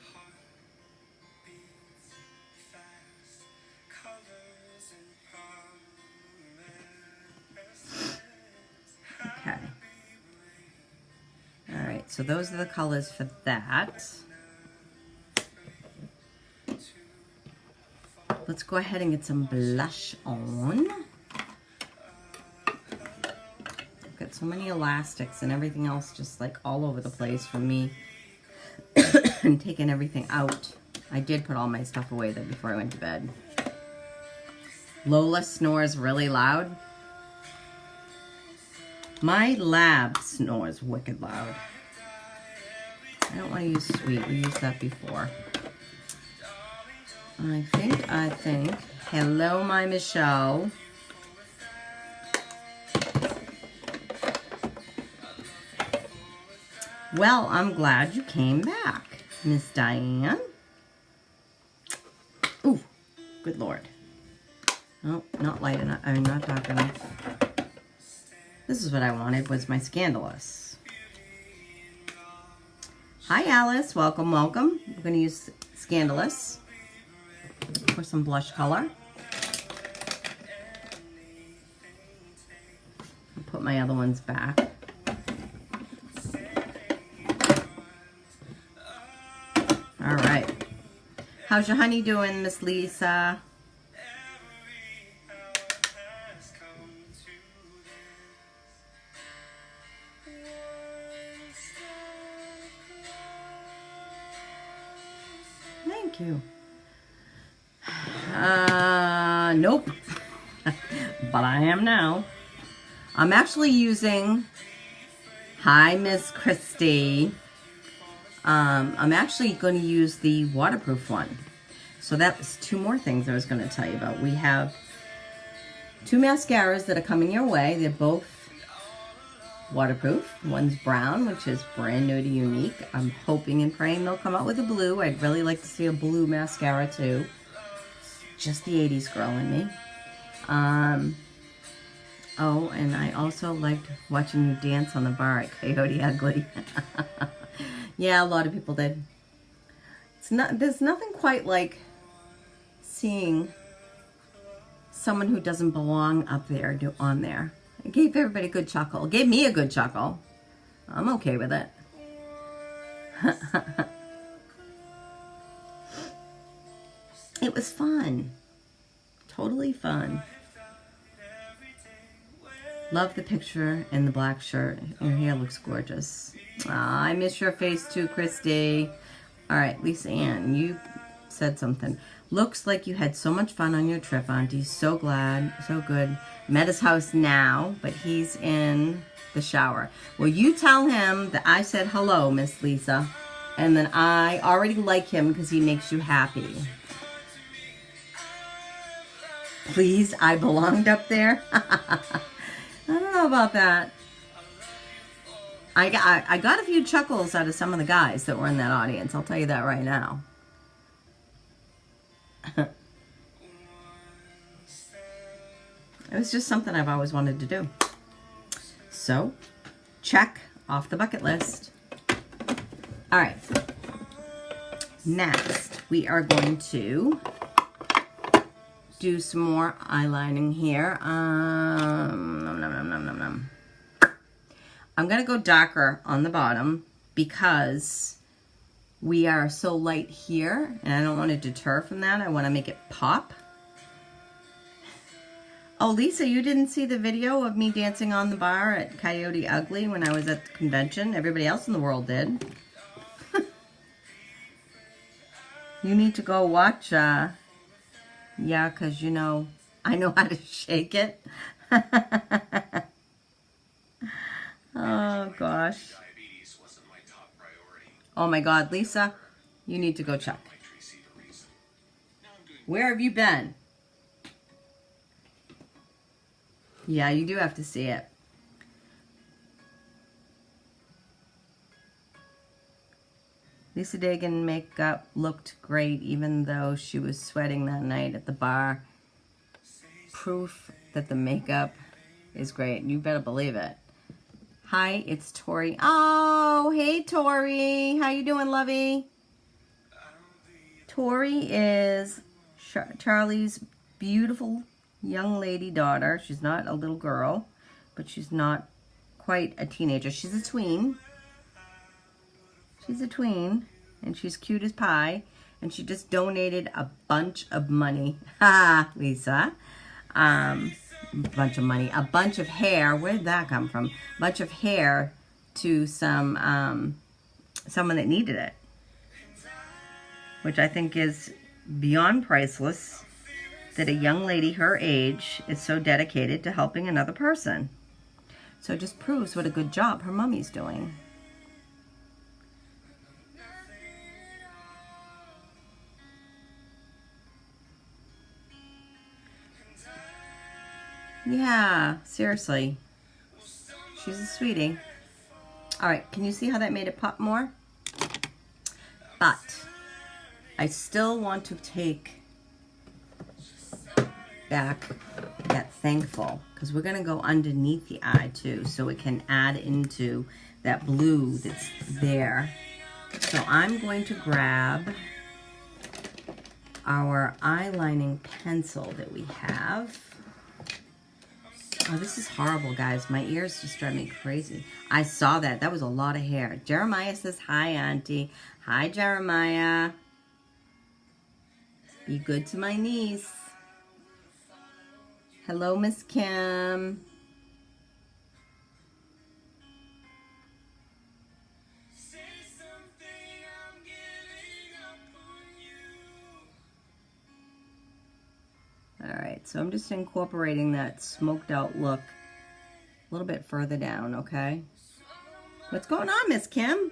Okay. All right, so those are the colors for that. Let's go ahead and get some blush on. I've got so many elastics and everything else just like all over the place from me and taking everything out. I did put all my stuff away though before I went to bed. Lola snores really loud. My lab snores wicked loud. I don't want to use sweet. We used that before. I think. Hello, my Michelle. Well, I'm glad you came back, Miss Diane. Ooh, good Lord. Oh, not light enough. I mean, not dark enough. This is what I wanted, was my Scandalous. Hi, Alice. Welcome, welcome. We're going to use Scandalous for some blush color. I'll put my other ones back. All right. How's your honey doing, Miss Lisa? Thank you. Nope. But I am now. I'm actually using, hi, Miss Christy. I'm actually going to use the waterproof one. So that was two more things I was going to tell you about. We have two mascaras that are coming your way. They're both waterproof. One's brown, which is brand new to Younique. I'm hoping and praying they'll come out with a blue. I'd really like to see a blue mascara too. It's just the 80s girl in me. Oh, and I also liked watching you dance on the bar at Coyote Ugly. Yeah, a lot of people did. There's nothing quite like seeing someone who doesn't belong up there on there. It gave everybody a good chuckle. It gave me a good chuckle. I'm okay with it. It was fun. Totally fun. Love the picture in the black shirt. Your hair looks gorgeous. Aw, I miss your face too, Christy. All right, Lisa Ann, you said something. Looks like you had so much fun on your trip, Auntie. So glad, so good. I'm at his house now, but he's in the shower. Well, you tell him that I said hello, Miss Lisa, and then I already like him because he makes you happy. Please, I belonged up there. I don't know about that. I got a few chuckles out of some of the guys that were in that audience. I'll tell you that right now. It was just something I've always wanted to do. So, check off the bucket list. All right. Next, we are going to do some more eyelining here. I'm going to go darker on the bottom because we are so light here, and I don't want to deter from that. I want to make it pop. Oh, Lisa, you didn't see the video of me dancing on the bar at Coyote Ugly when I was at the convention? Everybody else in the world did. You need to go watch, yeah, because, you know, I know how to shake it. Oh, gosh. Oh, my God, Lisa, you need to go check. Where have you been? Yeah, you do have to see it. Lisa Dagan makeup looked great even though she was sweating that night at the bar. Proof that the makeup is great. You better believe it. Hi, it's Tori. Oh, hey, Tori. How you doing, lovey? Tori is Charlie's beautiful young lady daughter. She's not a little girl, but she's not quite a teenager. She's a tween. She's a tween, and she's cute as pie, and she just donated a bunch of money. Ha, Lisa. Bunch of money. A bunch of hair. Where did that come from? A bunch of hair to someone that needed it, which I think is beyond priceless. That a young lady her age is so dedicated to helping another person. So it just proves what a good job her mommy's doing. Yeah, seriously. She's a sweetie. All right, can you see how that made it pop more? But I still want to take back that thankful, because we're going to go underneath the eye too, so it can add into that blue that's there. So I'm going to grab our eyelining pencil that we have. Oh, this is horrible, guys. My ears just drive me crazy. I saw that. That was a lot of hair. Jeremiah says, hi, Auntie. Hi, Jeremiah. Be good to my niece. Hello, Miss Kim. All right, so I'm just incorporating that smoked out look a little bit further down, okay? What's going on, Miss Kim?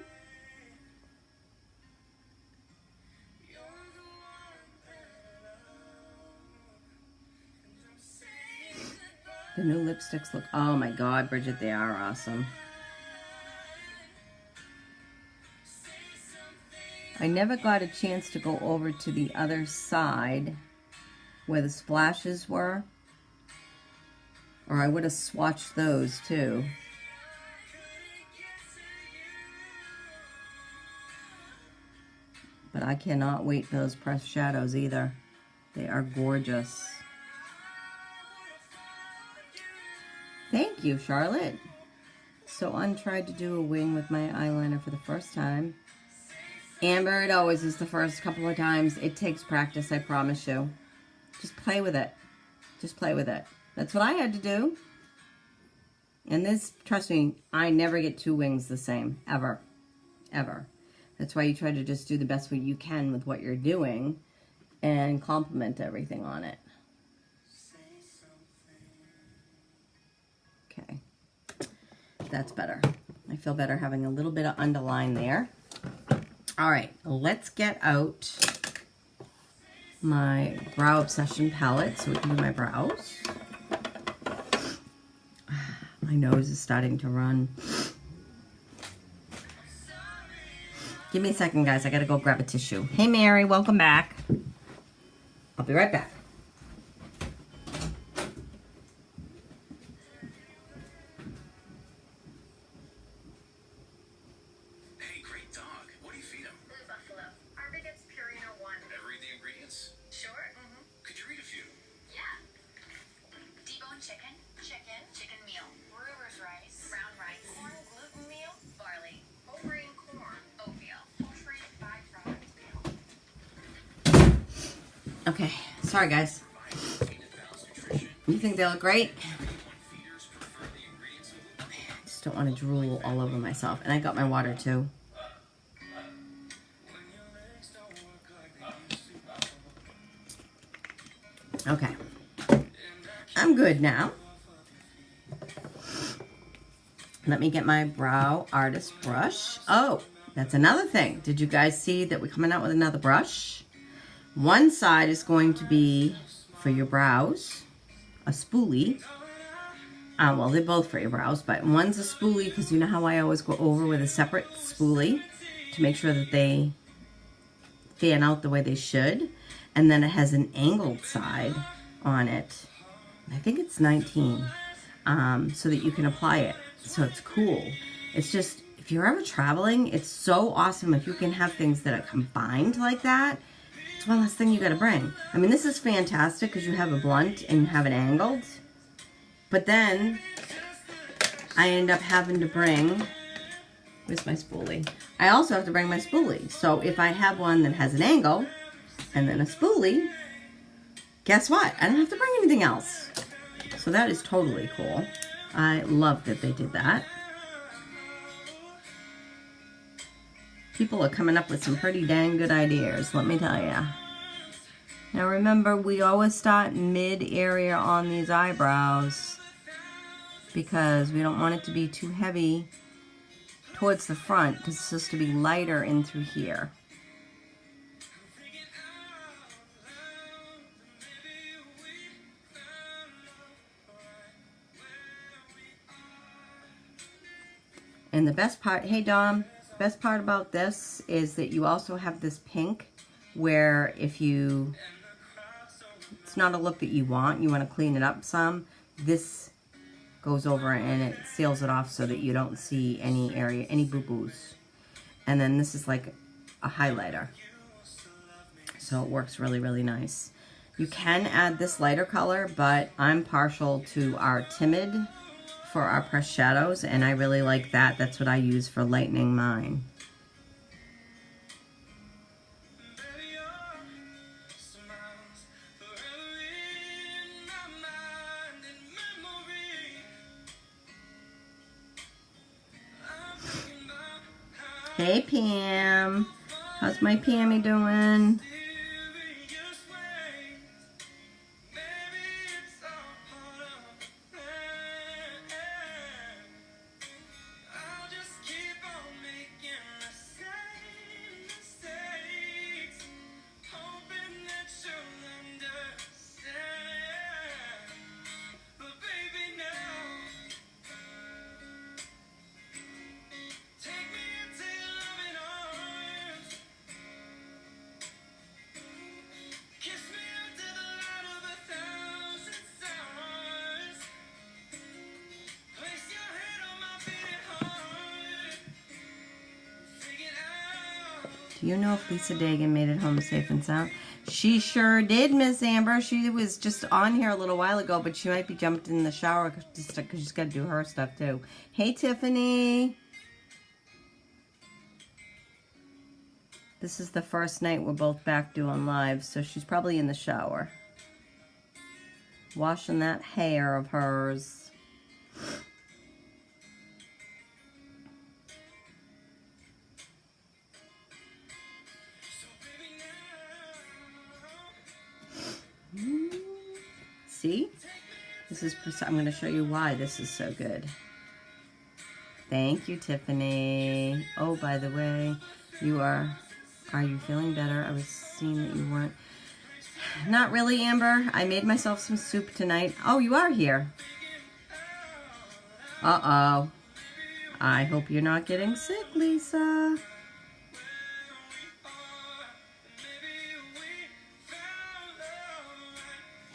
The new lipsticks look, oh my God, Bridget, they are awesome. I never got a chance to go over to the other side where the splashes were, or I would have swatched those too. But I cannot wait for those pressed shadows either. They are gorgeous. Thank you, Charlotte. So untried to do a wing with my eyeliner for the first time. Amber, it always is the first couple of times. It takes practice, I promise you. Just play with it. Just play with it. That's what I had to do. And this, trust me, I never get two wings the same, ever, ever. That's why you try to just do the best way you can with what you're doing and compliment everything on it. Okay, that's better. I feel better having a little bit of underline there. All right, let's get out my Brow Obsession palette so we can do my brows. My nose is starting to run. Give me a second, guys. I gotta go grab a tissue. Hey, Mary, welcome back. I'll be right back. Hey, great dog. What do you feed him? Blue Buffalo. Arby gets Purina 1. Ever read the ingredients? Sure. Could you read a few? Yeah. Debone chicken. Chicken meal. Brewer's rice. Brown rice. Corn gluten meal. Barley. Whole grain corn. Oatmeal. Poultry byproduct meal. Okay, sorry, guys. You think they look great? I just don't want to drool all over myself. And I got my water, too. Okay. I'm good now. Let me get my brow artist brush. Oh, that's another thing. Did you guys see that we're coming out with another brush? One side is going to be for your brows, a spoolie. Well, they're both for your brows, but one's a spoolie because you know how I always go over with a separate spoolie to make sure that they fan out the way they should. And then it has an angled side on it. I think it's 19, so that you can apply it. So it's cool. It's just, if you're ever traveling, it's so awesome if you can have things that are combined like that. It's one less thing you gotta bring. I mean, this is fantastic because you have a blunt and you have it angled. But then, I end up having to bring, where's my spoolie? I also have to bring my spoolie. So if I have one that has an angle, and then a spoolie, guess what? I don't have to bring anything else. So that is totally cool. I love that they did that. People are coming up with some pretty dang good ideas, let me tell you. Now remember, we always start mid-area on these eyebrows because we don't want it to be too heavy towards the front because it's supposed to be lighter in through here. And the best part, hey Dom, best part about this is that you also have this pink where if you, it's not a look that you want to clean it up some, this goes over and it seals it off so that you don't see any area, any boo-boos. And then this is like a highlighter. So it works really, really nice. You can add this lighter color, but I'm partial to our Timid for our pressed shadows, and I really like that. That's what I use for lightening mine. Hey Pam, how's my Pammy doing? Do you know if Lisa Dagan made it home safe and sound? She sure did, Miss Amber. She was just on here a little while ago, but she might be jumped in the shower because she's got to do her stuff too. Hey, Tiffany. This is the first night we're both back doing live, so she's probably in the shower. Washing that hair of hers. See? I'm going to show you why this is so good. Thank you, Tiffany. Oh, by the way, are you feeling better? I was seeing that you weren't. Not really, Amber. I made myself some soup tonight. Oh, you are here. Uh-oh. I hope you're not getting sick, Lisa.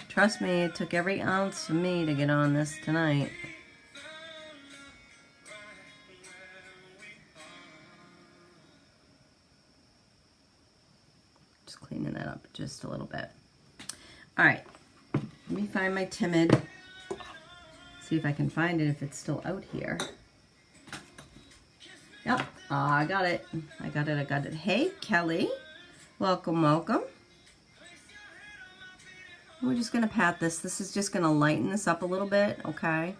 Trust me, it took every ounce of me to get on this tonight. Just cleaning that up just a little bit. All right, let me find my Timid. See if I can find it if it's still out here. Yep, I got it. I got it. Hey, Kelly. Welcome, welcome. We're just going to pat this. This is just going to lighten this up a little bit, okay?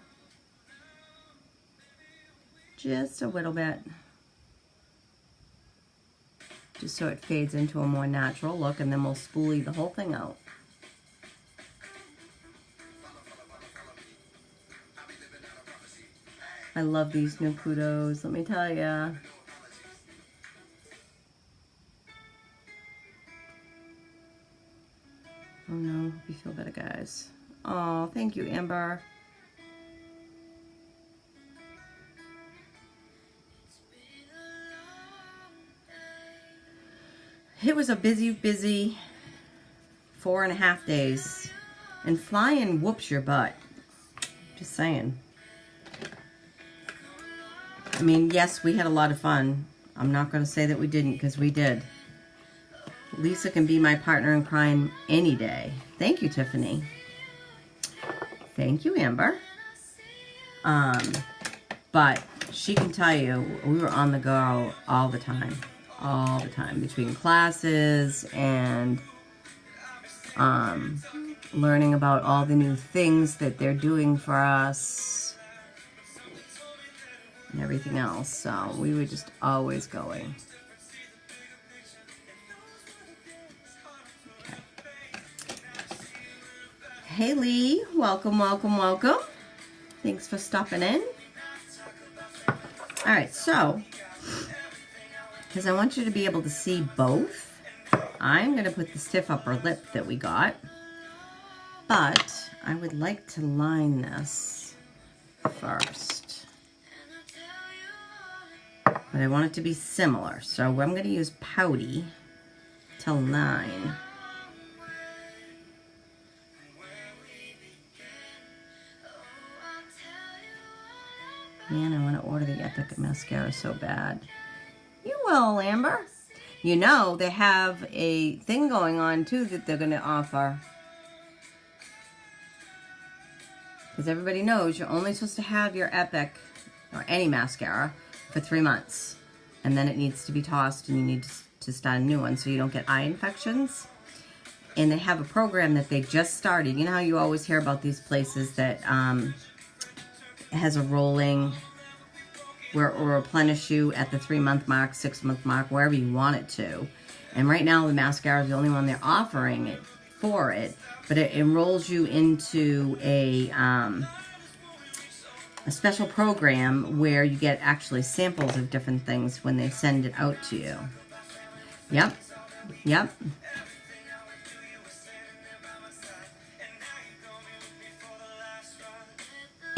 Just a little bit. Just so it fades into a more natural look, and then we'll spoolie the whole thing out. I love these new kudos, let me tell ya. Oh no, hope you feel better, guys. Oh, thank you, Amber. It was a busy 4.5 days. And flying whoops your butt. Just saying. I mean, yes, we had a lot of fun. I'm not going to say that we didn't, because we did. Lisa can be my partner in crime any day. Thank you, Tiffany. Thank you, Amber. But she can tell you, we were on the go all the time. All the time. Between classes and learning about all the new things that they're doing for us. And everything else. So we were just always going. Hey Lee, welcome, welcome, welcome. Thanks for stopping in. Alright, so, because I want you to be able to see both, I'm going to put the stiff upper lip that we got. But I would like to line this first. But I want it to be similar, so I'm going to use Pouty to line. Man, I want to order the Epic mascara so bad. You will, Amber. You know, they have a thing going on, too, that they're going to offer. Because everybody knows you're only supposed to have your Epic, or any mascara, for 3 months. And then it needs to be tossed, and you need to start a new one so you don't get eye infections. And they have a program that they just started. You know how you always hear about these places that... has a rolling where it will replenish you at the 3-month mark, 6-month mark, wherever you want it to. And right now the mascara is the only one they're offering it for it, but it enrolls you into a special program where you get actually samples of different things when they send it out to you. Yep. Yep.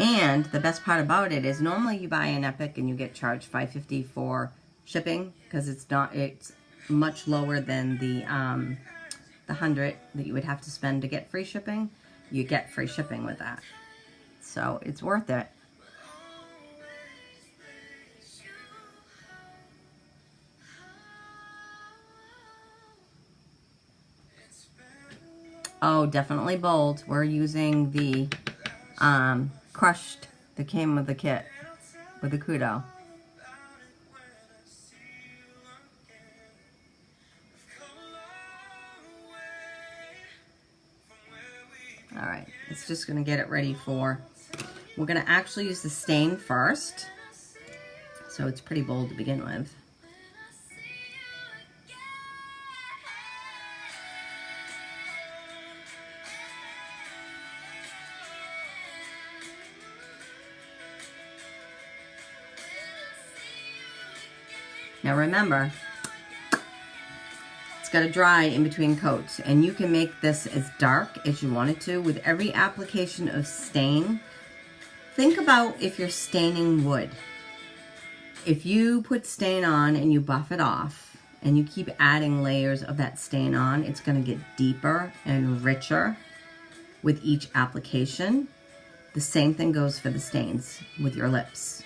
And the best part about it is normally you buy an Epic and you get charged $5.50 for shipping because it's much lower than the $100 that you would have to spend to get free shipping. You get free shipping with that. So it's worth it. Oh, definitely bold. We're using the crushed that came with the kit, with the Kudo. Alright, it's just going to get it ready for... We're going to actually use the stain first. So it's pretty bold to begin with. Now remember, it's got to dry in between coats, and you can make this as dark as you want it to with every application of stain. Think about if you're staining wood. If you put stain on and you buff it off and you keep adding layers of that stain on, it's going to get deeper and richer with each application. The same thing goes for the stains with your lips.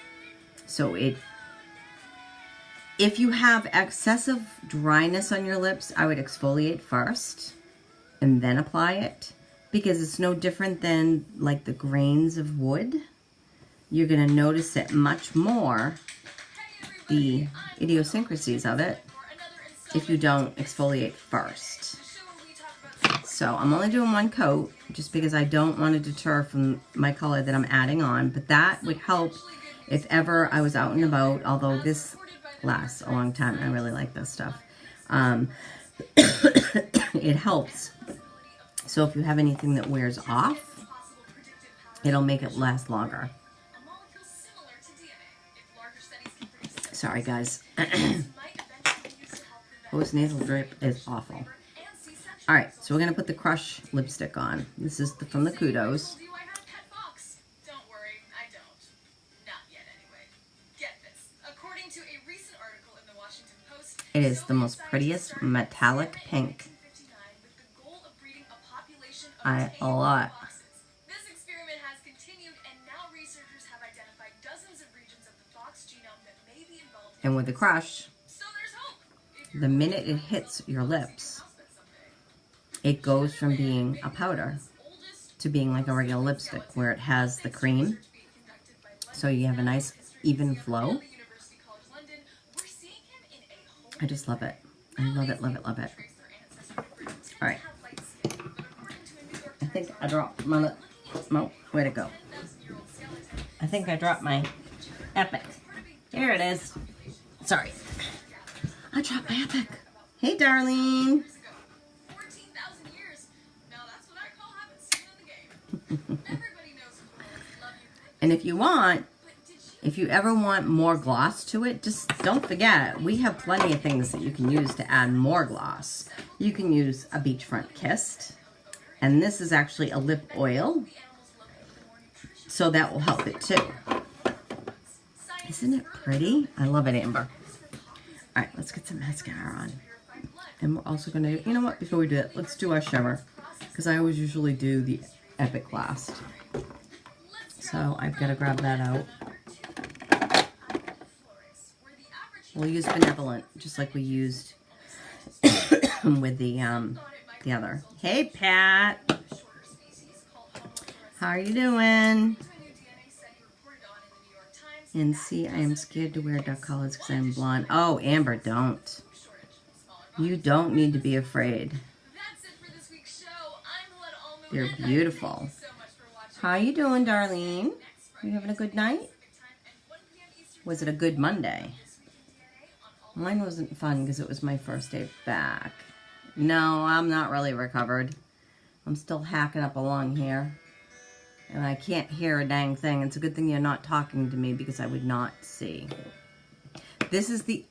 So if you have excessive dryness on your lips, I would exfoliate first and then apply it, because it's no different than like the grains of wood. You're going to notice it much more, the idiosyncrasies of it, if you don't exfoliate first. So I'm only doing one coat just because I don't want to deter from my color that I'm adding on, but that would help if ever I was out and about, although this lasts a long time. I really like this stuff. It helps. So if you have anything that wears off, it'll make it last longer. Sorry, guys. Post nasal drip is awful. All right, so we're gonna put the Crush lipstick on. This is from the Kudos. Don't worry, I don't. Not yet, anyway. Get this. According to a recent article in the Washington Post, It is the most prettiest metallic pink. A lot. This experiment has continued, and now researchers have identified dozens of regions of the fox genome that may be involved. And with the Crush, So there's hope. the minute it hits your lips, it goes from being a powder to being like a regular lipstick where it has the cream. So you have a nice even flow. I just love it. I love it, love it, love it. All right. I think I dropped my lip. No, where'd it go? I think I dropped my Epic. Here it is. Sorry. I dropped my Epic. Hey, darling. 14,000 years. Now that's what I call having skin in the game. Everybody knows love you. And if you ever want more gloss to it, just don't forget, we have plenty of things that you can use to add more gloss. You can use a Beachfront Kissed. And this is actually a lip oil, so that will help it too. Isn't it pretty? I love it, Amber. All right, let's get some mascara on. And we're also gonna, you know what, before we do it, let's do our shimmer, because I always usually do the Epic last. So I've got to grab that out. We'll use Benevolent, just like we used with the other. Hey, Pat. How are you doing? And see, I am scared to wear duck collars because I'm blonde. Oh, Amber, don't. You don't need to be afraid. They're beautiful. How you doing, Darlene? You having a good night? Was it a good Monday? Mine wasn't fun because it was my first day back. No, I'm not really recovered. I'm still hacking up along here. And I can't hear a dang thing. It's a good thing you're not talking to me because I would not see. This is the...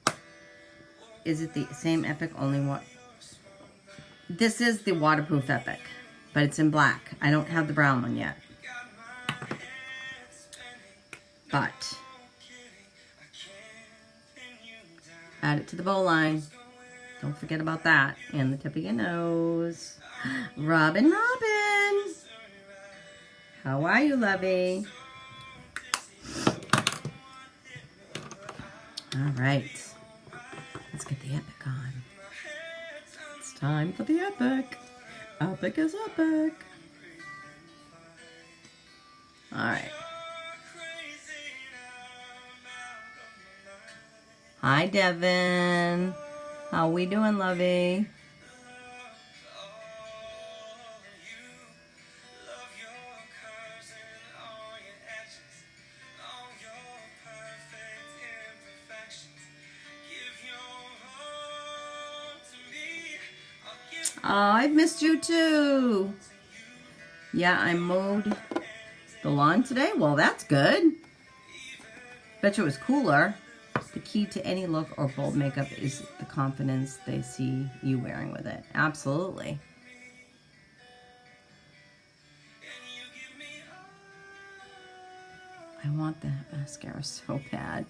Is it the same Epic? Only what? This is the waterproof Epic. But it's in black. I don't have the brown one yet. But... add it to the bow line. Don't forget about that. And the tip of your nose. Robin. How are you, lovey? All right. Let's get the Epic on. It's time for the Epic. Epic is epic. All right. Hi, Devin. How we doing, lovey? Oh, I've missed you too. Yeah, I mowed the lawn today. Well, that's good. Bet you it was cooler. The key to any look or bold makeup is the confidence they see you wearing with it. Absolutely. I want that mascara so bad.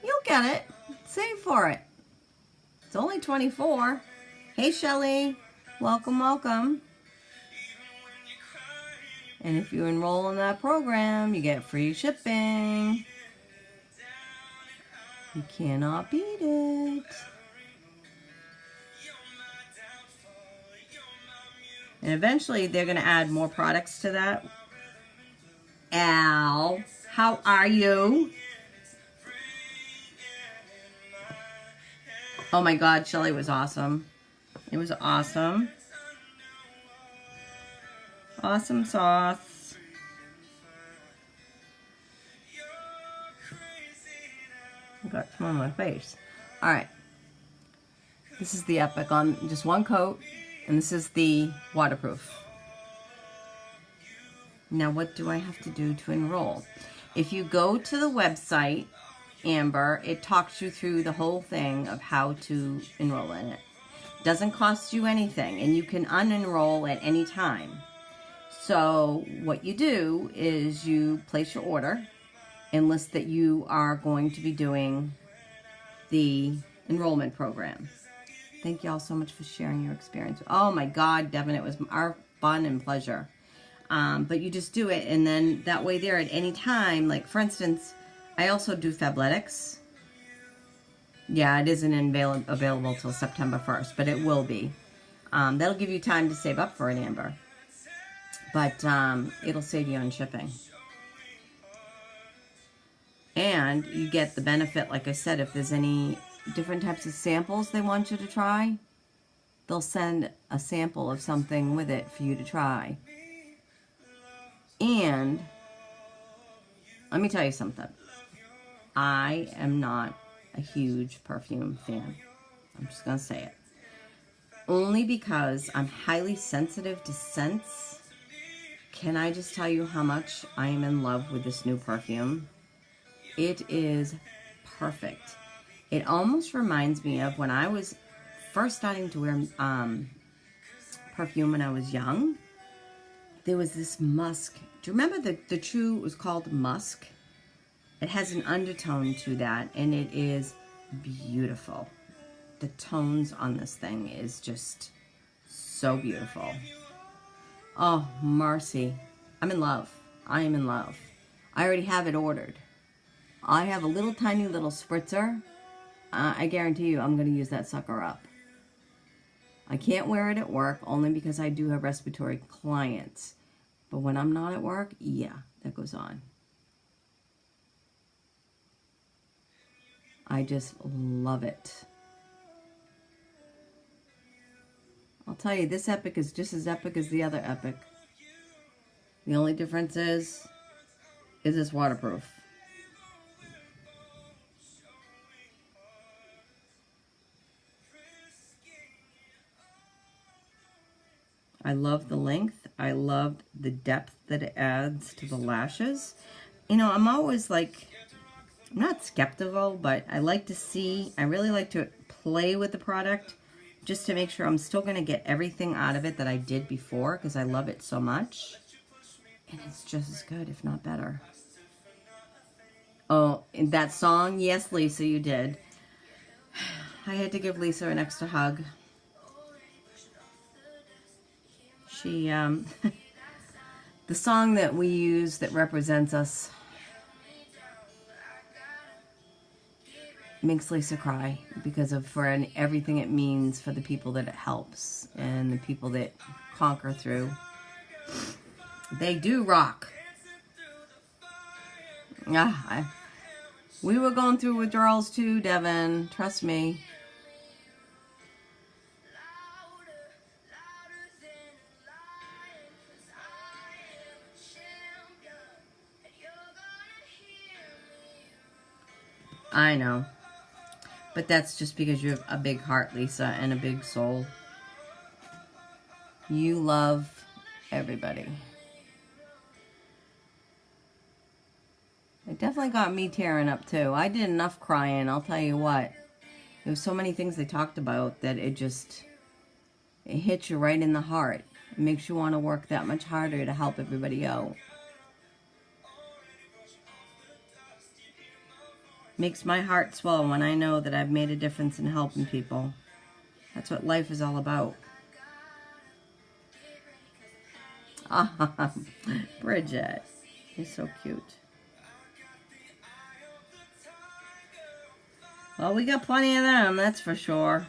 You'll get it. Save for it. It's only $24. Hey, Shelly. Welcome, welcome. And if you enroll in that program, you get free shipping. You cannot beat it. And eventually, they're going to add more products to that. Al, how are you? Oh my God, Shelly was awesome. It was awesome. Awesome sauce. I got some on my face. All right. This is the Epic on just one coat, and this is the waterproof. Now, what do I have to do to enroll? If you go to the website, Amber, it talks you through the whole thing of how to enroll in it. It doesn't cost you anything, and you can unenroll at any time. So what you do is you place your order and list that you are going to be doing the enrollment program. Thank you all so much for sharing your experience. Oh my God, Devin, it was our fun and pleasure. But you just do it, and then that way there at any time, like for instance, I also do Fabletics. Yeah, it isn't available till September 1st, but it will be. That'll give you time to save up for it, Amber. But it'll save you on shipping. And you get the benefit, like I said, if there's any different types of samples they want you to try, they'll send a sample of something with it for you to try. And let me tell you something. I am not a huge perfume fan. I'm just going to say it. Only because I'm highly sensitive to scents. Can I just tell you how much I am in love with this new perfume? It is perfect. It almost reminds me of when I was first starting to wear perfume when I was young. There was this musk. Do you remember the True, it was called Musk? It has an undertone to that, and it is beautiful. The tones on this thing is just so beautiful. Oh, mercy. I'm in love. I am in love. I already have it ordered. I have a little tiny little spritzer. I guarantee you I'm going to use that sucker up. I can't wear it at work only because I do have respiratory clients. But when I'm not at work, yeah, that goes on. I just love it. I'll tell you, this Epic is just as epic as the other Epic. The only difference is it's waterproof. I love the length. I love the depth that it adds to the lashes. You know, I'm always like, I'm not skeptical, but I like to see, I really like to play with the product just to make sure I'm still going to get everything out of it that I did before because I love it so much. And it's just as good, if not better. Oh, and that song, yes, Lisa, you did. I had to give Lisa an extra hug. She, the song that we use that represents us makes Lisa cry because of everything it means for the people that it helps and the people that conquer through. They do rock. Yeah, we were going through withdrawals too, Devin. Trust me. I know. But that's just because you have a big heart, Lisa, and a big soul. You love everybody. I Definitely got me tearing up too. I did enough crying, I'll tell you what. There was so many things they talked about that it hits you right in the heart. It makes you want to work that much harder to help everybody out. Makes my heart swell when I know that I've made a difference in helping people. That's what life is all about. Bridget, you're so cute. Well, we got plenty of them, that's for sure.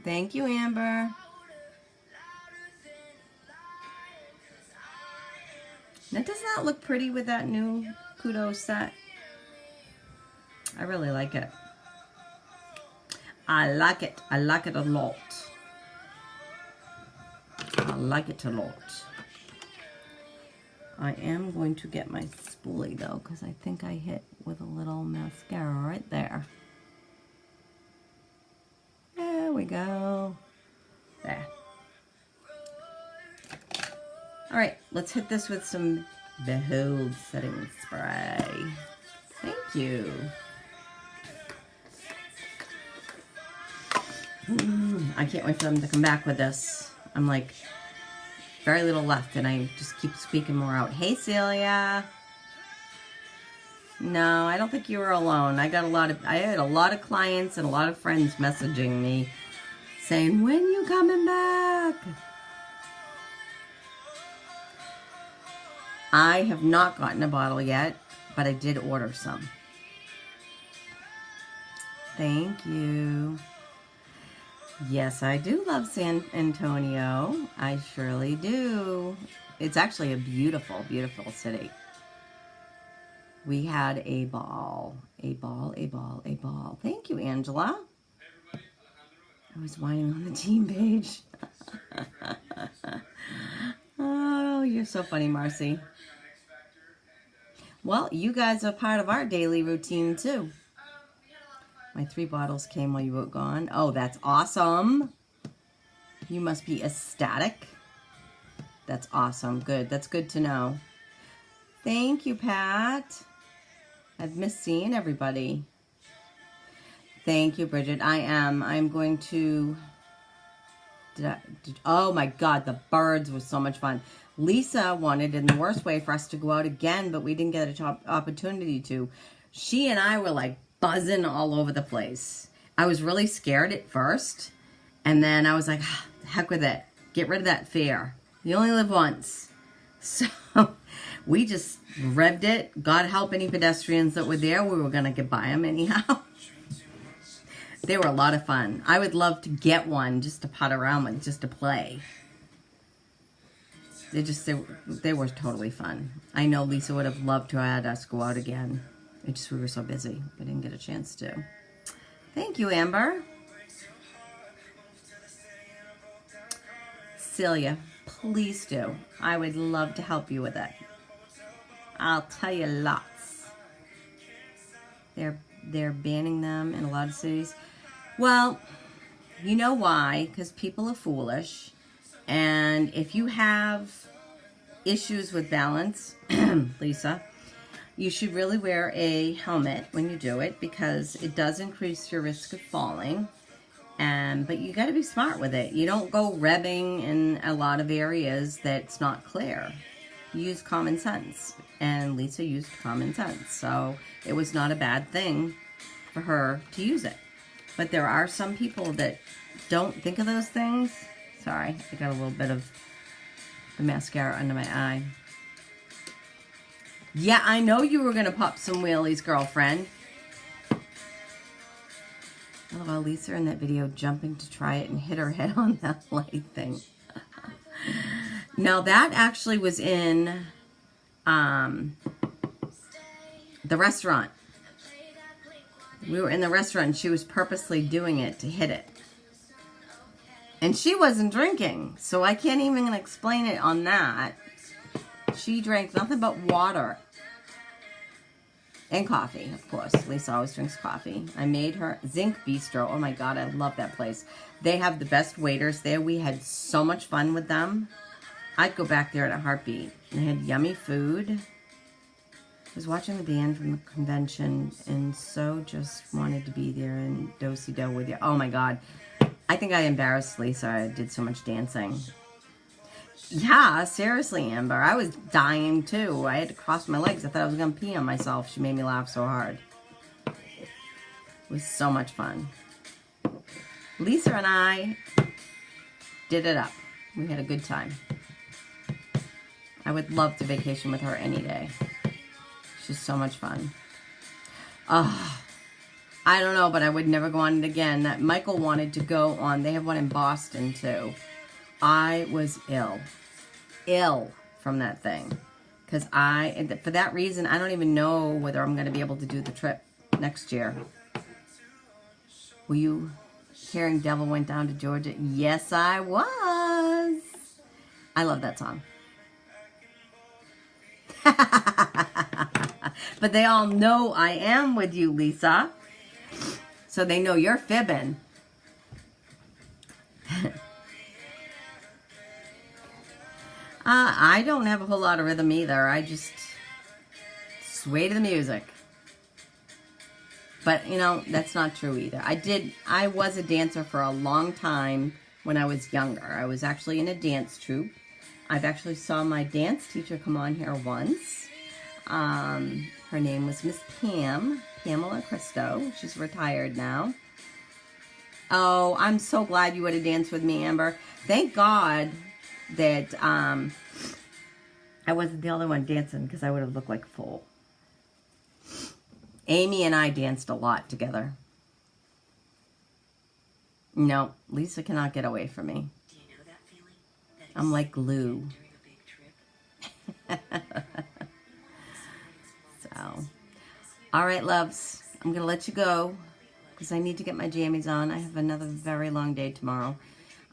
Thank you, Amber. Now, doesn't that look pretty with that new Kudos set? I really like it. I like it. I like it a lot. I like it a lot. I am going to get my spoolie though, because I think I hit with a little mascara right there. There we go. There. Alright, let's hit this with some Behold setting spray. Thank you. I can't wait for them to come back with this. I'm like, very little left, and I just keep squeaking more out. Hey, Celia. No, I don't think you were alone. I had a lot of clients and a lot of friends messaging me saying, when you coming back? I have not gotten a bottle yet, but I did order some. Thank you. Yes, I do love San Antonio. I surely do. It's actually a beautiful, beautiful city. We had a ball. A ball, a ball, a ball. Thank you, Angela. I was whining on the team page. Oh, you're so funny, Marcy. Well, you guys are part of our daily routine, too. My 3 bottles came while you were gone. Oh, that's awesome. You must be ecstatic. That's awesome. Good. That's good to know. Thank you, Pat. I've missed seeing everybody. Thank you, Bridget. I am. I'm going to... oh, my God. The birds were so much fun. Lisa wanted, in the worst way, for us to go out again, but we didn't get an opportunity to. She and I were like buzzing all over the place. I was really scared at first, and then I was like, heck with it. Get rid of that fear. You only live once. So we just revved it. God help any pedestrians that were there. We were going to get by them anyhow. They were a lot of fun. I would love to get one just to putt around with, just to play. They were totally fun. I know Lisa would have loved to have had us go out again. We were so busy. We didn't get a chance to. Thank you, Amber. Celia, please do. I would love to help you with it. I'll tell you lots. They're banning them in a lot of cities. Well, you know why? Because people are foolish. And if you have issues with balance, Lisa, you should really wear a helmet when you do it, because it does increase your risk of falling. But you got to be smart with it. You don't go revving in a lot of areas that's not clear. You use common sense. And Lisa used common sense. So it was not a bad thing for her to use it. But there are some people that don't think of those things. Sorry, I got a little bit of the mascara under my eye. Yeah, I know you were going to pop some wheelies, girlfriend. I love how Lisa in that video jumping to try it and hit her head on that light thing. Now, that actually was in the restaurant. We were in the restaurant and she was purposely doing it to hit it. And she wasn't drinking, so I can't even explain it on that. She drank nothing but water. And coffee, of course. Lisa always drinks coffee. I made her Zinc Bistro. Oh my God, I love that place. They have the best waiters there. We had so much fun with them. I'd go back there in a heartbeat. They had yummy food. I was watching the band from the convention and so just wanted to be there and do-si-do with you. Oh my God. I think I embarrassed Lisa. I did so much dancing. Yeah, seriously, Amber. I was dying too. I had to cross my legs. I thought I was going to pee on myself. She made me laugh so hard. It was so much fun. Lisa and I did it up. We had a good time. I would love to vacation with her any day. She's so much fun. Oh, I don't know, but I would never go on it again. Michael wanted to go on. They have one in Boston too. I was ill from that thing. Because for that reason, I don't even know whether I'm going to be able to do the trip next year. Were you hearing Devil Went Down to Georgia? Yes, I was. I love that song. But they all know I am with you, Lisa. So they know you're fibbing. I don't have a whole lot of rhythm either. I just sway to the music. But, you know, that's not true either. I was a dancer for a long time when I was younger. I was actually in a dance troupe. I've actually saw my dance teacher come on here once. Her name was Miss Pamela Cristo. She's retired now. Oh, I'm so glad you would have danced with me, Amber. Thank God that I wasn't the only one dancing because I would have looked like a fool. Amy and I danced a lot together. No, Lisa cannot get away from me. Do you know that feeling? I'm like glue. During a big trip? So, all right, loves. I'm going to let you go because I need to get my jammies on. I have another very long day tomorrow.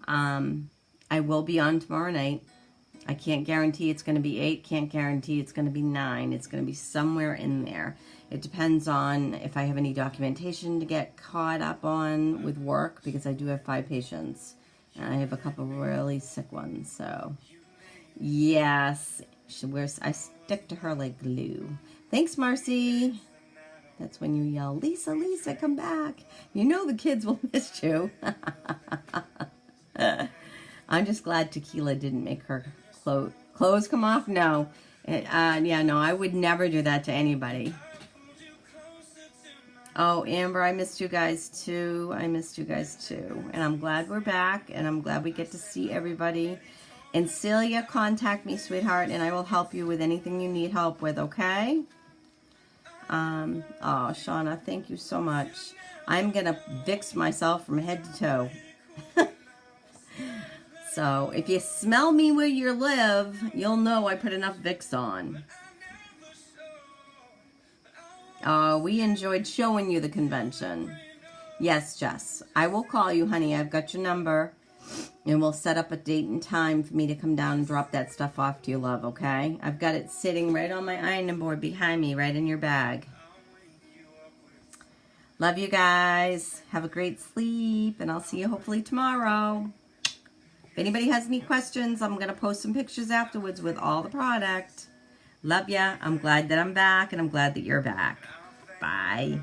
I will be on tomorrow night. I can't guarantee it's going to be 8. Can't guarantee it's going to be 9. It's going to be somewhere in there. It depends on if I have any documentation to get caught up on with work because I do have 5 patients. And I have a couple of really sick ones. So, yes, I stick to her like glue. Thanks, Marcy. That's when you yell, Lisa, Lisa, come back. You know the kids will miss you. I'm just glad Tequila didn't make her clothes come off. No. Yeah, no, I would never do that to anybody. Oh, Amber, I missed you guys too. And I'm glad we're back, and I'm glad we get to see everybody. And Celia, contact me, sweetheart, and I will help you with anything you need help with, okay? Oh, Shauna, thank you so much. I'm going to Vicks myself from head to toe. So, if you smell me where you live, you'll know I put enough Vicks on. We enjoyed showing you the convention. Yes, Jess. I will call you, honey. I've got your number. And we'll set up a date and time for me to come down and drop that stuff off to you, love, okay? I've got it sitting right on my ironing board behind me, right in your bag. Love you guys. Have a great sleep, and I'll see you hopefully tomorrow. If anybody has any questions, I'm going to post some pictures afterwards with all the product. Love ya. I'm glad that I'm back, and I'm glad that you're back. Bye.